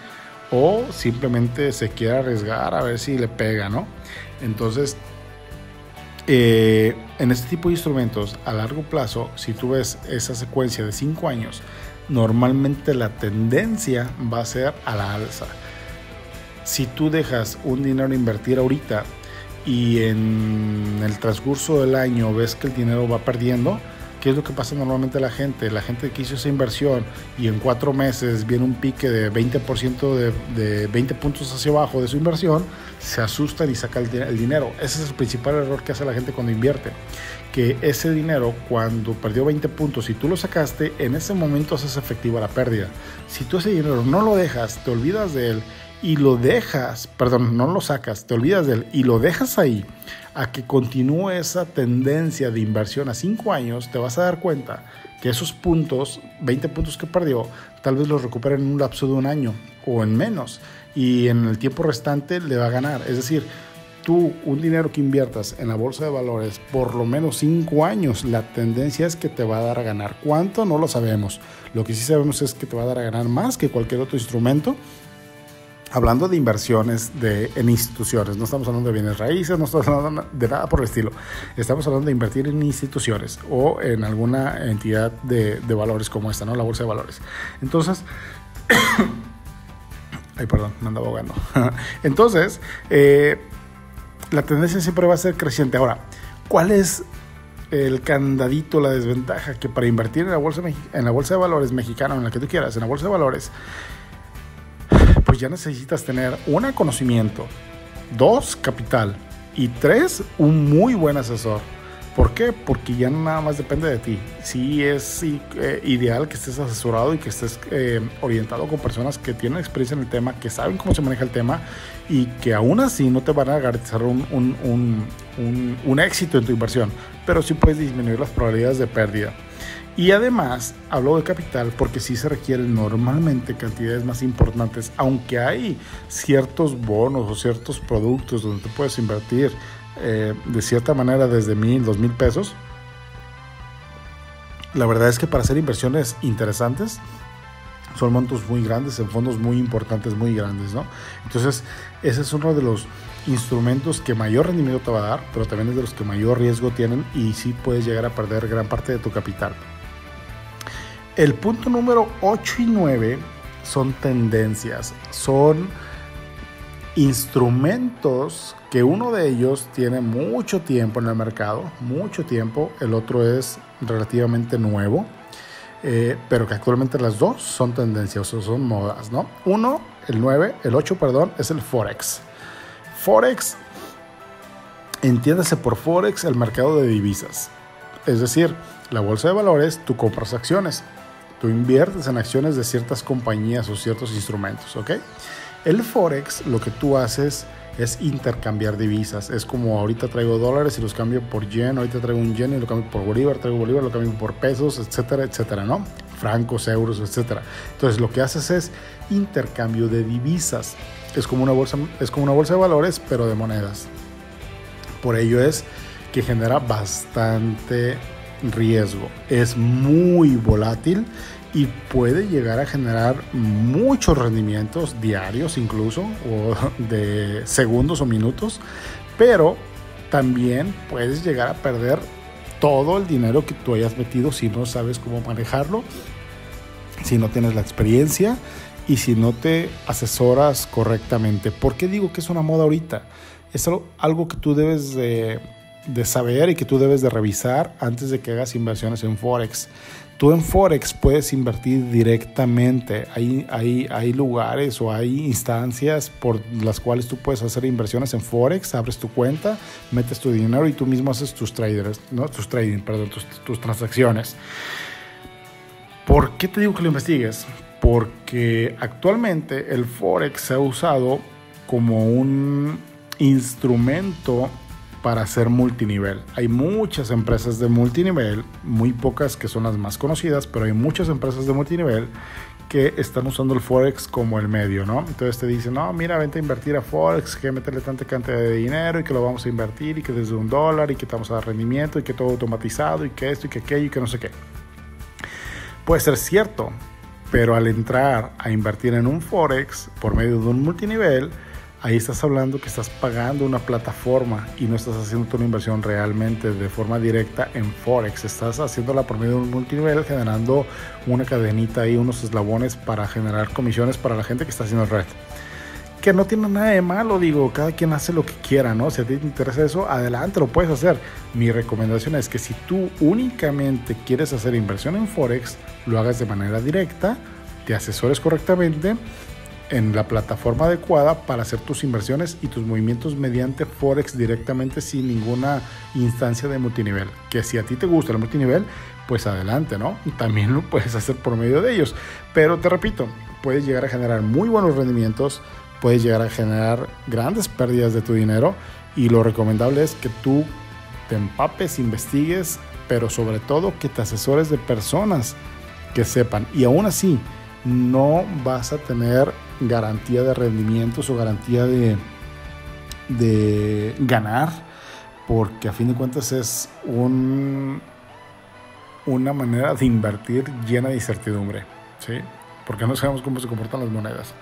o simplemente se quiere arriesgar a ver si le pega, ¿no? Entonces, En este tipo de instrumentos a largo plazo, si tú ves esa secuencia de 5 años, normalmente la tendencia va a ser a la alza. Si tú dejas un dinero invertir ahorita y en el transcurso del año ves que el dinero va perdiendo, ¿qué es lo que pasa normalmente a la gente? La gente que hizo esa inversión y en 4 meses viene un pique de 20% de 20 puntos hacia abajo de su inversión, se asustan y sacan el dinero. Ese es el principal error que hace la gente cuando invierte. Que ese dinero, cuando perdió 20 puntos y tú lo sacaste, en ese momento haces efectiva la pérdida. Si tú ese dinero no lo dejas, te olvidas de él y lo dejas, perdón, no lo sacas, te olvidas de él y lo dejas ahí, a que continúe esa tendencia de inversión a 5 años, te vas a dar cuenta que esos puntos, 20 puntos que perdió, tal vez los recupera en un lapso de un año o en menos, y en el tiempo restante le va a ganar. Es decir, tú, un dinero que inviertas en la bolsa de valores por lo menos 5 años, la tendencia es que te va a dar a ganar. ¿Cuánto? No lo sabemos. Lo que sí sabemos es que te va a dar a ganar más que cualquier otro instrumento. Hablando de inversiones en instituciones, no estamos hablando de bienes raíces, no estamos hablando de nada por el estilo. Estamos hablando de invertir en instituciones o en alguna entidad de valores como esta, ¿no? La bolsa de valores. Entonces, ay, perdón, me ando ahogando. Entonces, la tendencia siempre va a ser creciente. Ahora, ¿cuál es el candadito, la desventaja? Que para invertir en la bolsa de valores mexicana, en la que tú quieras, en la bolsa de valores, pues ya necesitas tener 1, conocimiento, 2, capital y 3, un muy buen asesor. ¿Por qué? Porque ya nada más depende de ti. Sí es ideal que estés asesorado y que estés orientado con personas que tienen experiencia en el tema, que saben cómo se maneja el tema y que aún así no te van a garantizar un éxito en tu inversión, pero sí puedes disminuir las probabilidades de pérdida. Y además, hablo de capital porque sí se requieren normalmente cantidades más importantes, aunque hay ciertos bonos o ciertos productos donde tú puedes invertir de cierta manera desde 1,000, 2,000 pesos. La verdad es que para hacer inversiones interesantes son montos muy grandes, en fondos muy importantes, muy grandes, ¿no? Entonces, ese es uno de los instrumentos que mayor rendimiento te va a dar, pero también es de los que mayor riesgo tienen y sí puedes llegar a perder gran parte de tu capital. El punto número 8 y 9 son tendencias, son instrumentos que uno de ellos tiene mucho tiempo en el mercado, mucho tiempo, el otro es relativamente nuevo, pero que actualmente las dos son tendencias o son modas, ¿no? El 8, es el Forex. Forex, entiéndase por Forex el mercado de divisas, es decir, la bolsa de valores, tú compras acciones. Tú inviertes en acciones de ciertas compañías o ciertos instrumentos, ¿ok? El Forex, lo que tú haces es intercambiar divisas. Es como ahorita traigo dólares y los cambio por yen, ahorita traigo un yen y lo cambio por bolívar, traigo bolívar, lo cambio por pesos, etcétera, etcétera, ¿no? Francos, euros, etcétera. Entonces, lo que haces es intercambio de divisas. Es como una bolsa de valores, pero de monedas. Por ello es que genera bastante riesgo, es muy volátil y puede llegar a generar muchos rendimientos diarios incluso o de segundos o minutos, pero también puedes llegar a perder todo el dinero que tú hayas metido si no sabes cómo manejarlo, si no tienes la experiencia y si no te asesoras correctamente. ¿Por qué digo que es una moda ahorita? Es algo que tú debes de saber y que tú debes de revisar antes de que hagas inversiones en Forex. Tú en Forex puedes invertir directamente. Hay lugares o hay instancias por las cuales tú puedes hacer inversiones en Forex. Abres tu cuenta, metes tu dinero y tú mismo haces tus transacciones. ¿Por qué te digo que lo investigues? Porque actualmente el Forex se ha usado como un instrumento para hacer multinivel. Hay muchas empresas de multinivel, muy pocas que son las más conocidas, pero hay muchas empresas de multinivel que están usando el Forex como el medio, ¿no? Entonces te dicen, no, mira, vente a invertir a Forex, que meterle tanta cantidad de dinero y que lo vamos a invertir y que desde $1 y que te vamos a dar rendimiento y que todo automatizado y que esto y que aquello y que no sé qué. Puede ser cierto, pero al entrar a invertir en un Forex por medio de un multinivel, ahí estás hablando que estás pagando una plataforma y no estás haciendo una inversión realmente de forma directa en Forex. Estás haciéndola por medio de un multinivel, generando una cadenita ahí, unos eslabones para generar comisiones para la gente que está haciendo red. Que no tiene nada de malo, digo, cada quien hace lo que quiera, ¿no? Si a ti te interesa eso, adelante, lo puedes hacer. Mi recomendación es que si tú únicamente quieres hacer inversión en Forex, lo hagas de manera directa, te asesores correctamente en la plataforma adecuada para hacer tus inversiones y tus movimientos mediante Forex directamente sin ninguna instancia de multinivel. Que si a ti te gusta el multinivel, pues adelante, ¿no? También lo puedes hacer por medio de ellos. Pero te repito, puedes llegar a generar muy buenos rendimientos, puedes llegar a generar grandes pérdidas de tu dinero y lo recomendable es que tú te empapes, investigues, pero sobre todo que te asesores de personas que sepan. Y aún así, no vas a tener garantía de rendimientos o garantía de ganar, porque a fin de cuentas es una manera de invertir llena de incertidumbre, ¿sí? Porque no sabemos cómo se comportan las monedas.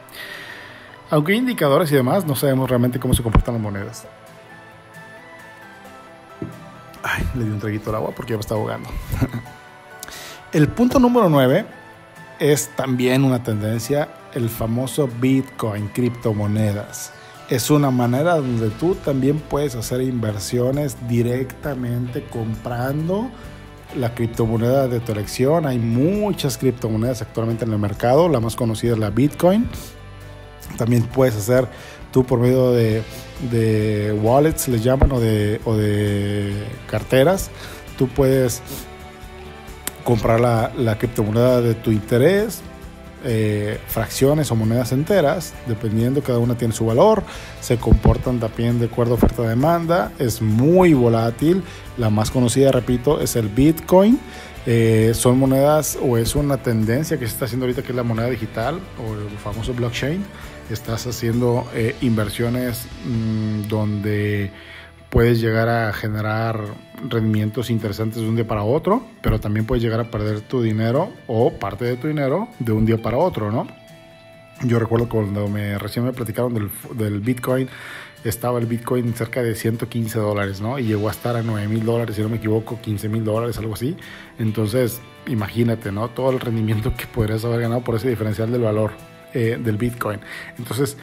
Aunque hay indicadores y demás, no sabemos realmente cómo se comportan las monedas. Ay, le di un traguito al agua porque ya me está ahogando. El punto número 9 es también una tendencia, el famoso Bitcoin, criptomonedas. Es una manera donde tú también puedes hacer inversiones directamente comprando la criptomoneda de tu elección. Hay muchas criptomonedas actualmente en el mercado, la más conocida es la Bitcoin. También puedes hacer tú por medio de wallets, les llaman, o de carteras. Tú puedes comprar la criptomoneda de tu interés, fracciones o monedas enteras, dependiendo, cada una tiene su valor, se comportan también de acuerdo a oferta-demanda, es muy volátil. La más conocida, repito, es el Bitcoin. Son monedas, o es una tendencia que se está haciendo ahorita, que es la moneda digital o el famoso blockchain. Estás haciendo inversiones donde puedes llegar a generar rendimientos interesantes de un día para otro, pero también puedes llegar a perder tu dinero o parte de tu dinero de un día para otro, ¿no? Yo recuerdo cuando recién me platicaron del Bitcoin, estaba el Bitcoin cerca de $115, ¿no? Y llegó a estar a $9,000, si no me equivoco, $15,000, algo así. Entonces, imagínate, ¿no? Todo el rendimiento que podrías haber ganado por ese diferencial del valor del Bitcoin. Entonces,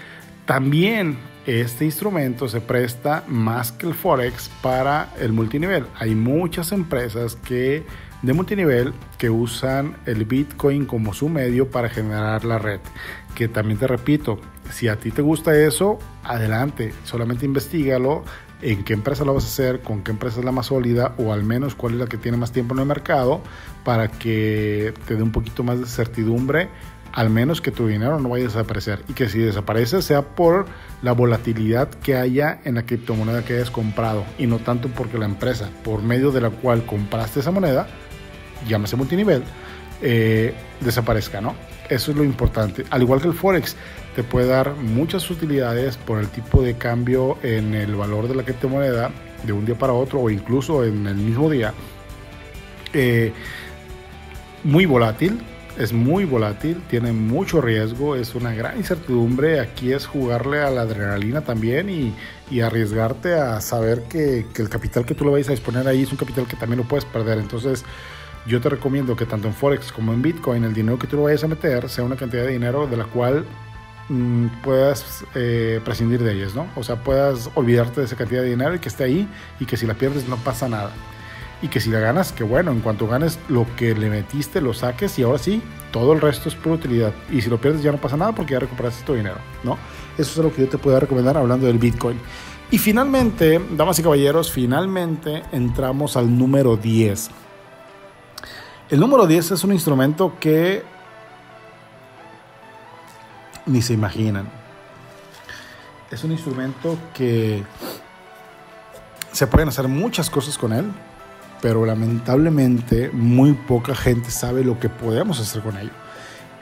también este instrumento se presta más que el Forex para el multinivel. Hay muchas empresas de multinivel que usan el Bitcoin como su medio para generar la red. Que también te repito, si a ti te gusta eso, adelante, solamente investígalo, en qué empresa lo vas a hacer, con qué empresa es la más sólida, o al menos cuál es la que tiene más tiempo en el mercado, para que te dé un poquito más de certidumbre, al menos que tu dinero no vaya a desaparecer, y que si desaparece sea por la volatilidad que haya en la criptomoneda que hayas comprado, y no tanto porque la empresa por medio de la cual compraste esa moneda, llámese multinivel, desaparezca, ¿no? Eso es lo importante. Al igual que el Forex, te puede dar muchas utilidades por el tipo de cambio en el valor de la criptomoneda de un día para otro, o incluso en el mismo día. Muy volátil. Es muy volátil, tiene mucho riesgo, es una gran incertidumbre. Aquí es jugarle a la adrenalina también y arriesgarte a saber que el capital que tú le vayas a disponer ahí es un capital que también lo puedes perder. Entonces, yo te recomiendo que tanto en Forex como en Bitcoin, el dinero que tú le vayas a meter sea una cantidad de dinero de la cual puedas prescindir de ellas, ¿no? O sea, puedas olvidarte de esa cantidad de dinero y que esté ahí, y que si la pierdes no pasa nada. Y que si la ganas, que bueno, en cuanto ganes lo que le metiste, lo saques, y ahora sí, todo el resto es pura utilidad. Y si lo pierdes ya no pasa nada porque ya recuperaste tu dinero, ¿no? Eso es lo que yo te puedo recomendar hablando del Bitcoin. Y finalmente, damas y caballeros, finalmente entramos al número 10. El número 10 es un instrumento que ni se imaginan. Es un instrumento que se pueden hacer muchas cosas con él, pero lamentablemente muy poca gente sabe lo que podemos hacer con ello.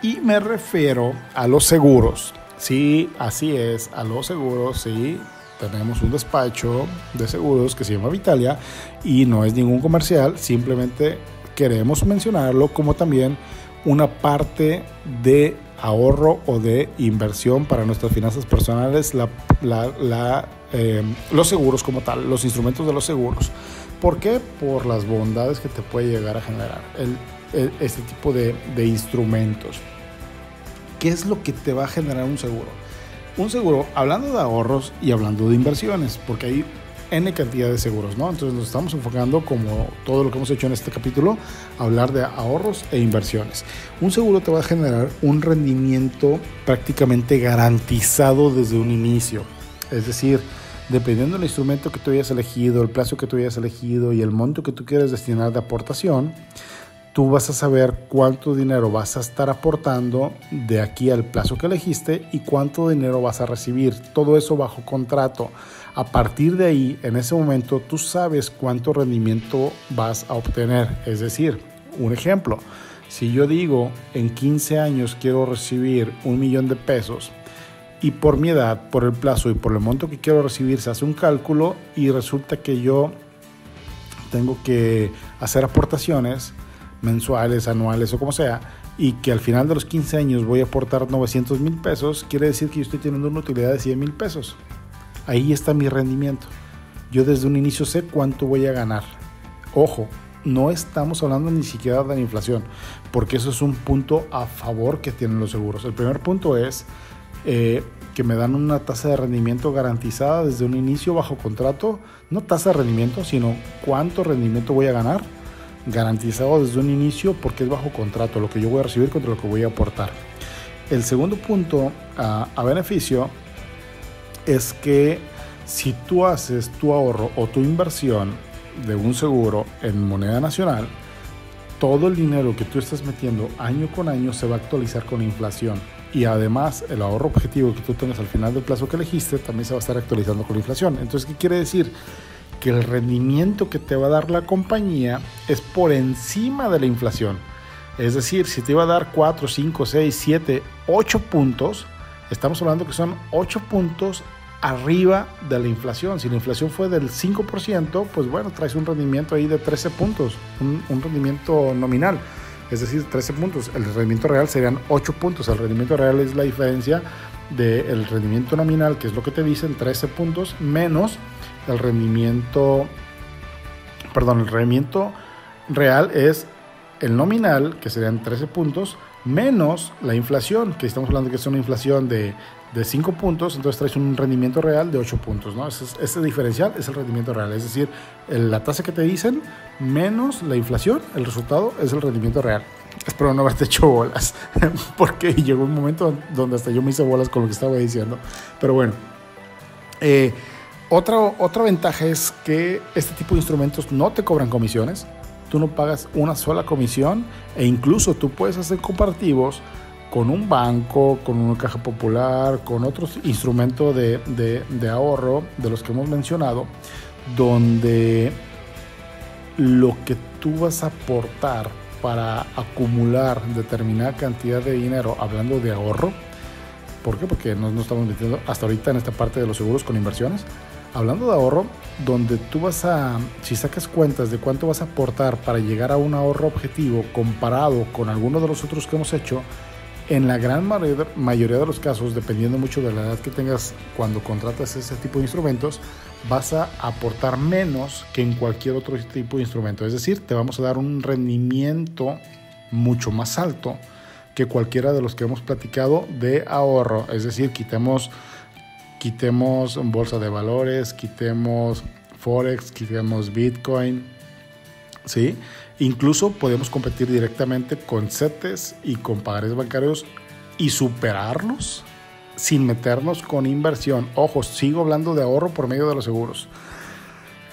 Y me refiero a los seguros. Sí, así es, a los seguros. Sí, tenemos un despacho de seguros que se llama Vitalia y no es ningún comercial, simplemente queremos mencionarlo como también una parte de ahorro o de inversión para nuestras finanzas personales, los seguros como tal, los instrumentos de los seguros. ¿Por qué? Por las bondades que te puede llegar a generar este tipo de instrumentos. ¿Qué es lo que te va a generar un seguro? Un seguro, hablando de ahorros y hablando de inversiones, porque hay N cantidad de seguros, ¿no? Entonces nos estamos enfocando, como todo lo que hemos hecho en este capítulo, a hablar de ahorros e inversiones. Un seguro te va a generar un rendimiento prácticamente garantizado desde un inicio. Es decir, dependiendo del instrumento que tú hayas elegido, el plazo que tú hayas elegido y el monto que tú quieres destinar de aportación, tú vas a saber cuánto dinero vas a estar aportando de aquí al plazo que elegiste y cuánto dinero vas a recibir. Todo eso bajo contrato. A partir de ahí, en ese momento, tú sabes cuánto rendimiento vas a obtener. Es decir, un ejemplo, si yo digo en 15 años quiero recibir $1,000,000 y por mi edad, por el plazo y por el monto que quiero recibir se hace un cálculo y resulta que yo tengo que hacer aportaciones mensuales, anuales o como sea, y que al final de los 15 años voy a aportar $900,000, quiere decir que yo estoy teniendo una utilidad de $100,000. Ahí está mi rendimiento. Yo desde un inicio sé cuánto voy a ganar. Ojo, no estamos hablando ni siquiera de la inflación, porque eso es un punto a favor que tienen los seguros. El primer punto es que me dan una tasa de rendimiento garantizada desde un inicio bajo contrato, no tasa de rendimiento, sino cuánto rendimiento voy a ganar, garantizado desde un inicio porque es bajo contrato, lo que yo voy a recibir contra lo que voy a aportar. El segundo punto a beneficio es que si tú haces tu ahorro o tu inversión de un seguro en moneda nacional, todo el dinero que tú estás metiendo año con año se va a actualizar con la inflación. Y además el ahorro objetivo que tú tengas al final del plazo que elegiste también se va a estar actualizando con la inflación. Entonces, ¿qué quiere decir? Que el rendimiento que te va a dar la compañía es por encima de la inflación. Es decir, si te iba a dar 4, 5, 6, 7, 8 puntos, estamos hablando que son 8 puntos arriba de la inflación. Si la inflación fue del 5%, pues bueno, traes un rendimiento ahí de 13 puntos, un rendimiento nominal. Es decir, 13 puntos. El rendimiento real serían 8 puntos. El rendimiento real es la diferencia del rendimiento nominal, que es lo que te dicen, 13 puntos, menos el rendimiento real es el nominal, que serían 13 puntos, menos la inflación, que estamos hablando que es una inflación de 5 puntos, entonces traes un rendimiento real de 8 puntos, ¿no? Ese diferencial es el rendimiento real, es decir, la tasa que te dicen menos la inflación, el resultado es el rendimiento real. Espero no haberte hecho bolas, porque llegó un momento donde hasta yo me hice bolas con lo que estaba diciendo, pero bueno. Otra ventaja es que este tipo de instrumentos no te cobran comisiones, tú no pagas una sola comisión e incluso tú puedes hacer comparativos con un banco, con una caja popular, con otros instrumentos de ahorro de los que hemos mencionado, donde lo que tú vas a aportar para acumular determinada cantidad de dinero, hablando de ahorro, ¿por qué? Porque no estamos metiendo hasta ahorita en esta parte de los seguros con inversiones. Hablando de ahorro, donde tú si sacas cuentas de cuánto vas a aportar para llegar a un ahorro objetivo comparado con alguno de los otros que hemos hecho, en la gran mayoría de los casos, dependiendo mucho de la edad que tengas cuando contratas ese tipo de instrumentos, vas a aportar menos que en cualquier otro tipo de instrumento. Es decir, te vamos a dar un rendimiento mucho más alto que cualquiera de los que hemos platicado de ahorro. Es decir, quitemos bolsa de valores, quitemos Forex, quitemos Bitcoin, ¿sí? Incluso podemos competir directamente con CETES y con pagarés bancarios y superarlos sin meternos con inversión. Ojo, sigo hablando de ahorro por medio de los seguros.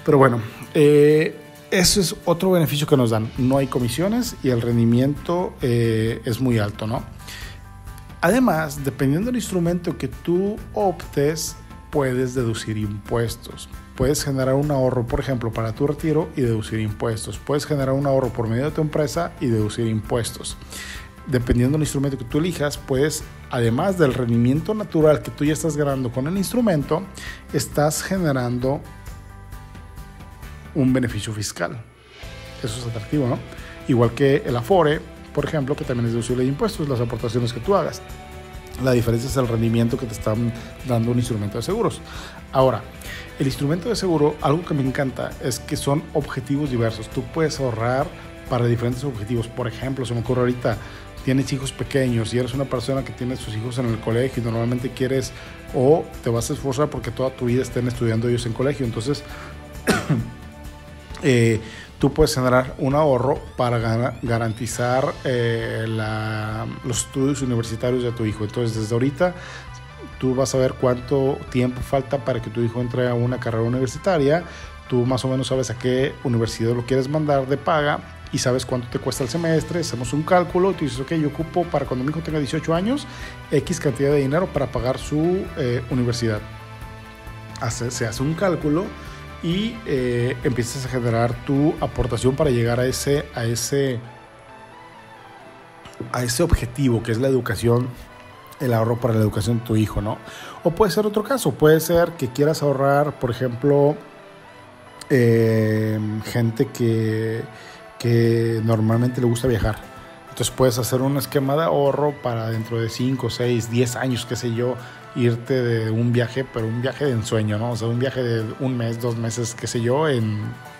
Pero bueno, eso es otro beneficio que nos dan. No hay comisiones y el rendimiento es muy alto, ¿no? Además, dependiendo del instrumento que tú optes, puedes deducir impuestos. Puedes generar un ahorro, por ejemplo, para tu retiro y deducir impuestos. Puedes generar un ahorro por medio de tu empresa y deducir impuestos. Dependiendo del instrumento que tú elijas, puedes, además del rendimiento natural que tú ya estás ganando con el instrumento, estás generando un beneficio fiscal. Eso es atractivo, ¿no? Igual que el Afore, por ejemplo, que también es deducible de impuestos, las aportaciones que tú hagas. La diferencia es el rendimiento que te están dando un instrumento de seguros. Ahora, el instrumento de seguro, algo que me encanta es que son objetivos diversos. Tú puedes ahorrar para diferentes objetivos. Por ejemplo, se me ocurre ahorita, tienes hijos pequeños y eres una persona que tiene sus hijos en el colegio y normalmente quieres o te vas a esforzar porque toda tu vida estén estudiando ellos en colegio. Entonces, tú puedes generar un ahorro para garantizar los estudios universitarios de tu hijo. Entonces, desde ahorita, tú vas a ver cuánto tiempo falta para que tu hijo entre a una carrera universitaria. Tú más o menos sabes a qué universidad lo quieres mandar de paga y sabes cuánto te cuesta el semestre. Hacemos un cálculo, tú dices, ok, yo ocupo para cuando mi hijo tenga 18 años, X cantidad de dinero para pagar su universidad. Se hace un cálculo y empiezas a generar tu aportación para llegar a ese objetivo que es la educación, el ahorro para la educación de tu hijo, ¿no? O puede ser otro caso, puede ser que quieras ahorrar, por ejemplo, gente que normalmente le gusta viajar. Entonces puedes hacer un esquema de ahorro para dentro de 5, 6, 10 años, qué sé yo, irte de un viaje, pero un viaje de ensueño, ¿no? O sea, un viaje de 1 mes, 2 meses, qué sé yo,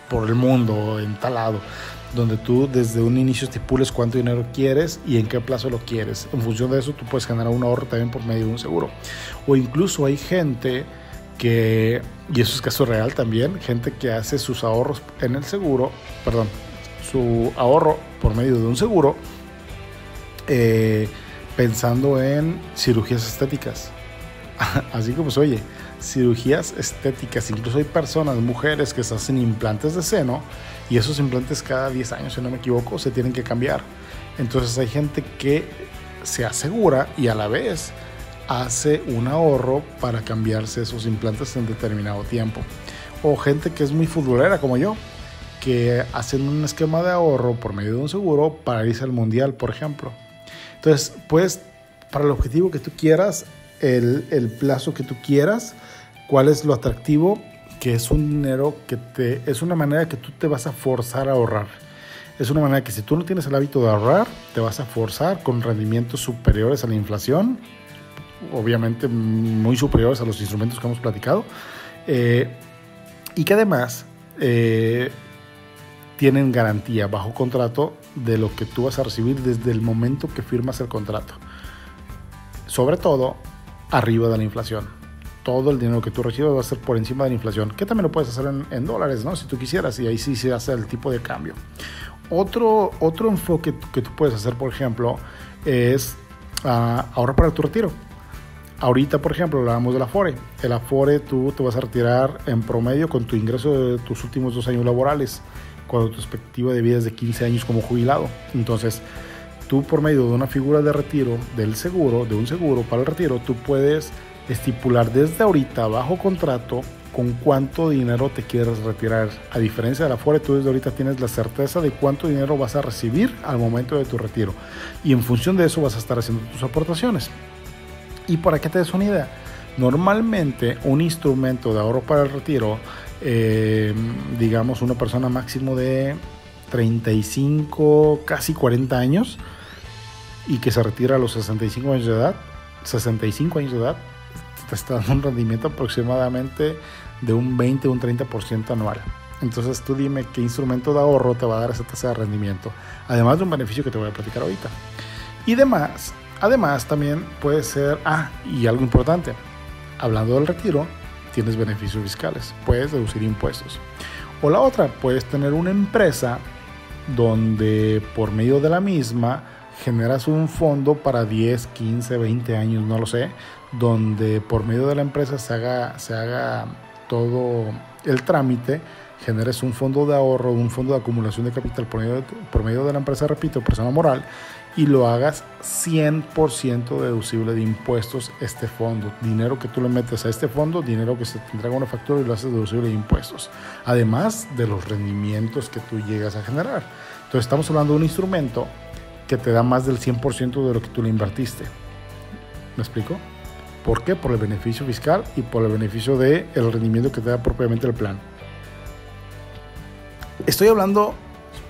por el mundo, en tal lado, donde tú desde un inicio estipules cuánto dinero quieres y en qué plazo lo quieres. En función de eso, tú puedes generar un ahorro también por medio de un seguro. O incluso hay gente que, y eso es caso real también, gente que hace sus ahorros en el seguro, su ahorro por medio de un seguro, pensando en cirugías estéticas. Así como se oye, cirugías estéticas. Incluso hay personas, mujeres que se hacen implantes de seno y esos implantes cada 10 años, si no me equivoco, se tienen que cambiar. Entonces hay gente que se asegura y a la vez hace un ahorro para cambiarse esos implantes en determinado tiempo. O gente que es muy futbolera como yo, que hacen un esquema de ahorro por medio de un seguro para irse al mundial, por ejemplo. Entonces, pues, para el objetivo que tú quieras, el plazo que tú quieras, cuál es lo atractivo, que es un dinero es una manera que tú te vas a forzar a ahorrar. Es una manera que si tú no tienes el hábito de ahorrar, te vas a forzar con rendimientos superiores a la inflación, obviamente muy superiores a los instrumentos que hemos platicado, y que además tienen garantía bajo contrato de lo que tú vas a recibir desde el momento que firmas el contrato. Sobre todo, arriba de la inflación. Todo el dinero que tú recibas va a ser por encima de la inflación, que también lo puedes hacer en dólares, ¿no? Si tú quisieras, y ahí sí se hace el tipo de cambio. Otro enfoque que tú puedes hacer, por ejemplo, es ahorrar para tu retiro. Ahorita, por ejemplo, hablábamos del Afore. El Afore tú te vas a retirar en promedio con tu ingreso de tus últimos 2 años laborales, cuando tu expectativa de vida es de 15 años como jubilado. Entonces, tú por medio de una figura de retiro del seguro, de un seguro para el retiro, tú puedes estipular desde ahorita bajo contrato con cuánto dinero te quieres retirar. A diferencia del Afore, tú desde ahorita tienes la certeza de cuánto dinero vas a recibir al momento de tu retiro. Y en función de eso vas a estar haciendo tus aportaciones. Y para que te des una idea, normalmente un instrumento de ahorro para el retiro, digamos una persona máximo de 35, casi 40 años y que se retira a los 65 años de edad, te está dando un rendimiento aproximadamente de un 20 o un 30% anual. Entonces tú dime qué instrumento de ahorro te va a dar esa tasa de rendimiento, además de un beneficio que te voy a platicar ahorita. Y además también puede ser, y algo importante, hablando del retiro, tienes beneficios fiscales, puedes deducir impuestos. O la otra, puedes tener una empresa donde por medio de la misma generas un fondo para 10, 15, 20 años, no lo sé, donde por medio de la empresa se haga todo el trámite, generes un fondo de ahorro, un fondo de acumulación de capital por medio de la empresa, repito, persona moral, y lo hagas 100% deducible de impuestos este fondo. Dinero que tú le metes a este fondo, dinero que se te entrega una factura y lo haces deducible de impuestos. Además de los rendimientos que tú llegas a generar. Entonces estamos hablando de un instrumento que te da más del 100% de lo que tú le invertiste. ¿Me explico? ¿Por qué? Por el beneficio fiscal y por el beneficio del rendimiento que te da propiamente el plan. Estoy hablando,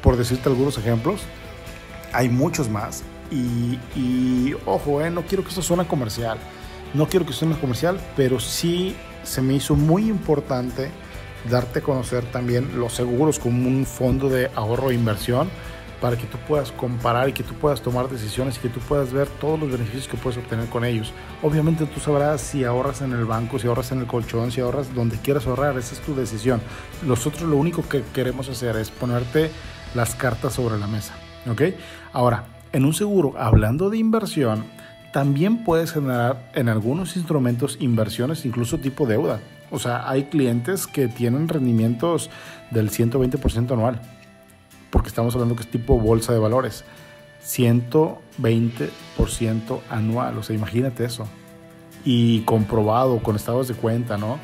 por decirte algunos ejemplos, Hay muchos más. Y ojo, no quiero que esto suene comercial. No quiero que suene comercial, pero sí se me hizo muy importante darte a conocer también los seguros como un fondo de ahorro e inversión para que tú puedas comparar y que tú puedas tomar decisiones y que tú puedas ver todos los beneficios que puedes obtener con ellos. Obviamente tú sabrás si ahorras en el banco, si ahorras en el colchón, si ahorras donde quieras ahorrar, esa es tu decisión. Nosotros lo único que queremos hacer es ponerte las cartas sobre la mesa, ¿ok? Ahora, en un seguro, hablando de inversión, también puedes generar en algunos instrumentos inversiones, incluso tipo deuda. O sea, hay clientes que tienen rendimientos del 120% anual, porque estamos hablando que es tipo bolsa de valores. 120% anual, o sea, imagínate eso. Y comprobado con estados de cuenta, ¿no?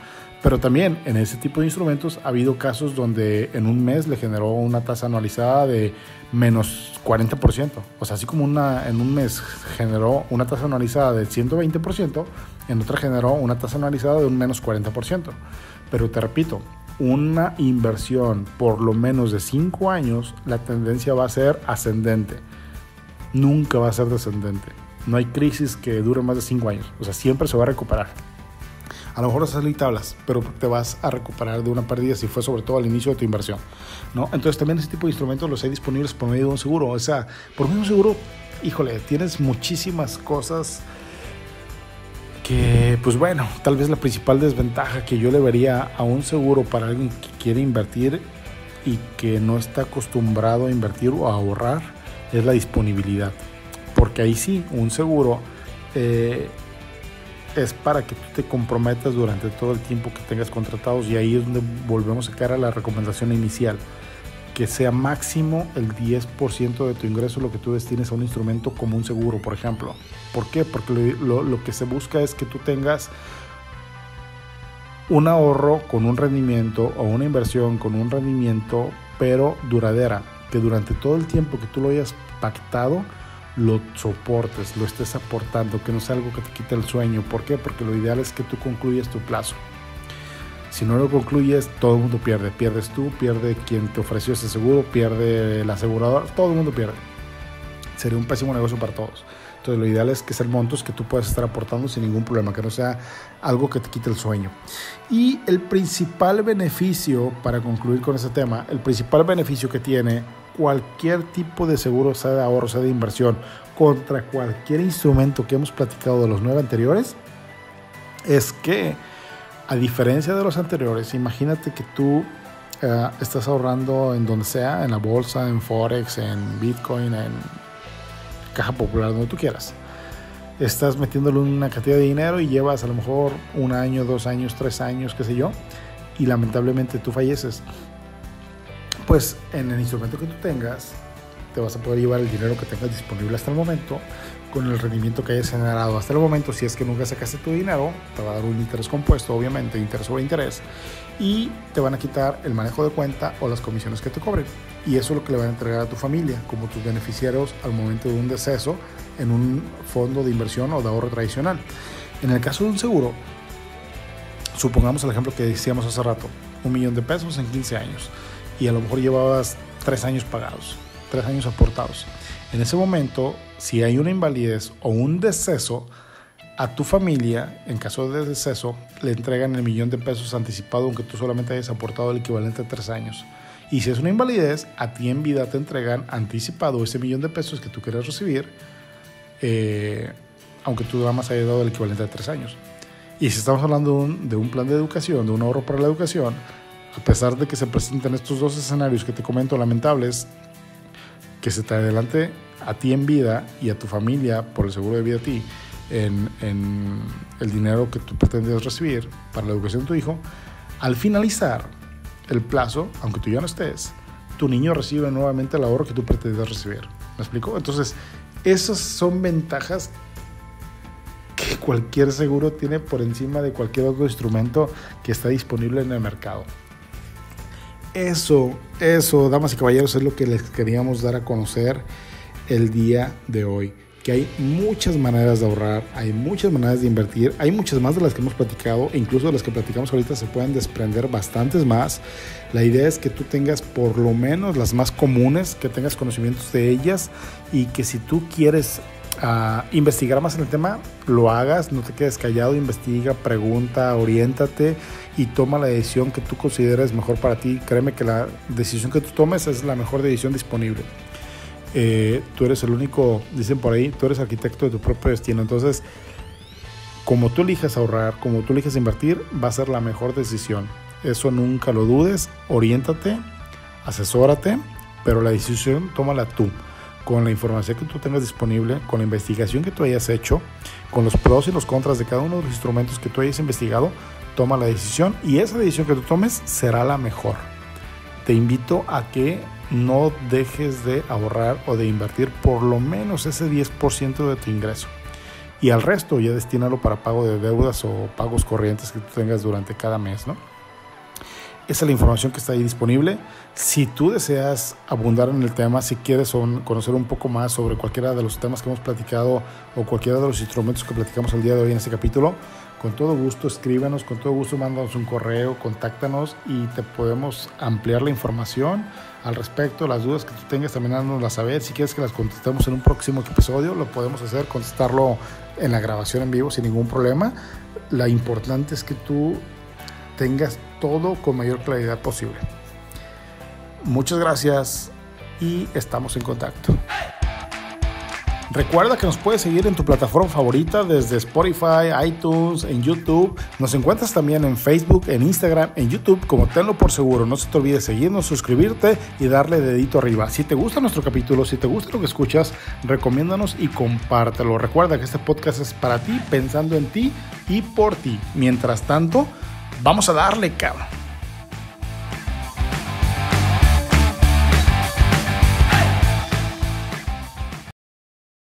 Pero también en ese tipo de instrumentos ha habido casos donde en un mes le generó una tasa anualizada de menos 40%. O sea, así como en un mes generó una tasa anualizada del 120%, en otra generó una tasa anualizada de un menos 40%. Pero te repito, una inversión por lo menos de 5 años, la tendencia va a ser ascendente. Nunca va a ser descendente. No hay crisis que dure más de 5 años. O sea, siempre se va a recuperar. A lo mejor vas a salir tablas, pero te vas a recuperar de una pérdida si fue sobre todo al inicio de tu inversión, ¿no? Entonces también ese tipo de instrumentos los hay disponibles por medio de un seguro. O sea, por medio de un seguro, híjole, tienes muchísimas cosas que, pues bueno, tal vez la principal desventaja que yo le vería a un seguro para alguien que quiere invertir y que no está acostumbrado a invertir o a ahorrar es la disponibilidad. Porque ahí sí, un seguro es para que tú te comprometas durante todo el tiempo que tengas contratados, y ahí es donde volvemos a caer a la recomendación inicial, que sea máximo el 10% de tu ingreso lo que tú destines a un instrumento como un seguro, por ejemplo. ¿Por qué? Porque lo que se busca es que tú tengas un ahorro con un rendimiento o una inversión con un rendimiento, pero duradera, que durante todo el tiempo que tú lo hayas pactado lo soportes, lo estés aportando, que no sea algo que te quite el sueño. ¿Por qué? Porque lo ideal es que tú concluyas tu plazo. Si no lo concluyes, todo el mundo pierde. Pierdes tú, pierde quien te ofreció ese seguro, pierde el asegurador, todo el mundo pierde. Sería un pésimo negocio para todos. Entonces lo ideal es que sean montos que tú puedas estar aportando sin ningún problema, que no sea algo que te quite el sueño. Y el principal beneficio, para concluir con ese tema, el principal beneficio que tiene cualquier tipo de seguro, sea de ahorro, sea de inversión, contra cualquier instrumento que hemos platicado de los 9 anteriores, es que, a diferencia de los anteriores, imagínate que tú estás ahorrando en donde sea, en la bolsa, en Forex, en Bitcoin, en Caja Popular, donde tú quieras. Estás metiéndole una cantidad de dinero y llevas a lo mejor 1 año, 2 años, 3 años, qué sé yo, y lamentablemente tú falleces. Pues en el instrumento que tú tengas, te vas a poder llevar el dinero que tengas disponible hasta el momento, con el rendimiento que hayas generado hasta el momento. Si es que nunca sacaste tu dinero, te va a dar un interés compuesto, obviamente, interés sobre interés, y te van a quitar el manejo de cuenta o las comisiones que te cobren. Y eso es lo que le van a entregar a tu familia como tus beneficiarios al momento de un deceso en un fondo de inversión o de ahorro tradicional. En el caso de un seguro, supongamos el ejemplo que decíamos hace rato, $1,000,000 en 15 años, y a lo mejor llevabas 3 años pagados, 3 años aportados. En ese momento, si hay una invalidez o un deceso, a tu familia, en caso de deceso, le entregan el $1,000,000 anticipado, aunque tú solamente hayas aportado el equivalente a 3 años. Y si es una invalidez, a ti en vida te entregan anticipado ese $1,000,000 que tú quieres recibir, aunque tú nada más hayas dado el equivalente a 3 años. Y si estamos hablando de un plan de educación, de un ahorro para la educación, a pesar de que se presenten estos 2 escenarios que te comento lamentables, que se te adelante a ti en vida y a tu familia por el seguro de vida a ti en el dinero que tú pretendes recibir para la educación de tu hijo, al finalizar el plazo, aunque tú ya no estés, tu niño recibe nuevamente el ahorro que tú pretendes recibir. ¿Me explico? Entonces, esas son ventajas que cualquier seguro tiene por encima de cualquier otro instrumento que está disponible en el mercado. Eso, damas y caballeros, es lo que les queríamos dar a conocer el día de hoy. que hay muchas maneras de ahorrar, hay muchas maneras de invertir, hay muchas más de las que hemos platicado, e incluso de las que platicamos ahorita se pueden desprender bastantes más. La idea es que tú tengas por lo menos las más comunes, que tengas conocimientos de ellas y que si tú quieres investigar más en el tema, lo hagas, no te quedes callado, investiga, pregunta, oriéntate y toma la decisión que tú consideres mejor para ti. Créeme que la decisión que tú tomes es la mejor decisión disponible. Tú eres el único, dicen por ahí, tú eres arquitecto de tu propio destino. Entonces, como tú elijas ahorrar, como tú elijas invertir, va a ser la mejor decisión. Eso nunca lo dudes, oriéntate, asesórate, pero la decisión tómala tú, con la información que tú tengas disponible, con la investigación que tú hayas hecho, con los pros y los contras de cada uno de los instrumentos que tú hayas investigado. Toma la decisión y esa decisión que tú tomes será la mejor. Te invito a que no dejes de ahorrar o de invertir por lo menos ese 10% de tu ingreso. Y al resto ya destínalo para pago de deudas o pagos corrientes que tú tengas durante cada mes, ¿no? Esa es la información que está ahí disponible. Si tú deseas abundar en el tema, si quieres conocer un poco más sobre cualquiera de los temas que hemos platicado o cualquiera de los instrumentos que platicamos el día de hoy en este capítulo, con todo gusto escríbenos, con todo gusto mándanos un correo, contáctanos y te podemos ampliar la información al respecto. Las dudas que tú tengas también háznoslas saber. Si quieres que las contestemos en un próximo episodio, lo podemos hacer, contestarlo en la grabación en vivo sin ningún problema. Lo importante es que tú tengas todo con mayor claridad posible. Muchas gracias y estamos en contacto. Recuerda que nos puedes seguir en tu plataforma favorita desde Spotify, iTunes, en YouTube. Nos encuentras también en Facebook, en Instagram, en YouTube como Tenlo por Seguro. No se te olvide seguirnos, suscribirte y darle dedito arriba. Si te gusta nuestro capítulo, si te gusta lo que escuchas, recomiéndanos y compártelo. Recuerda que este podcast es para ti, pensando en ti y por ti. Mientras tanto, vamos a darle, cabrón.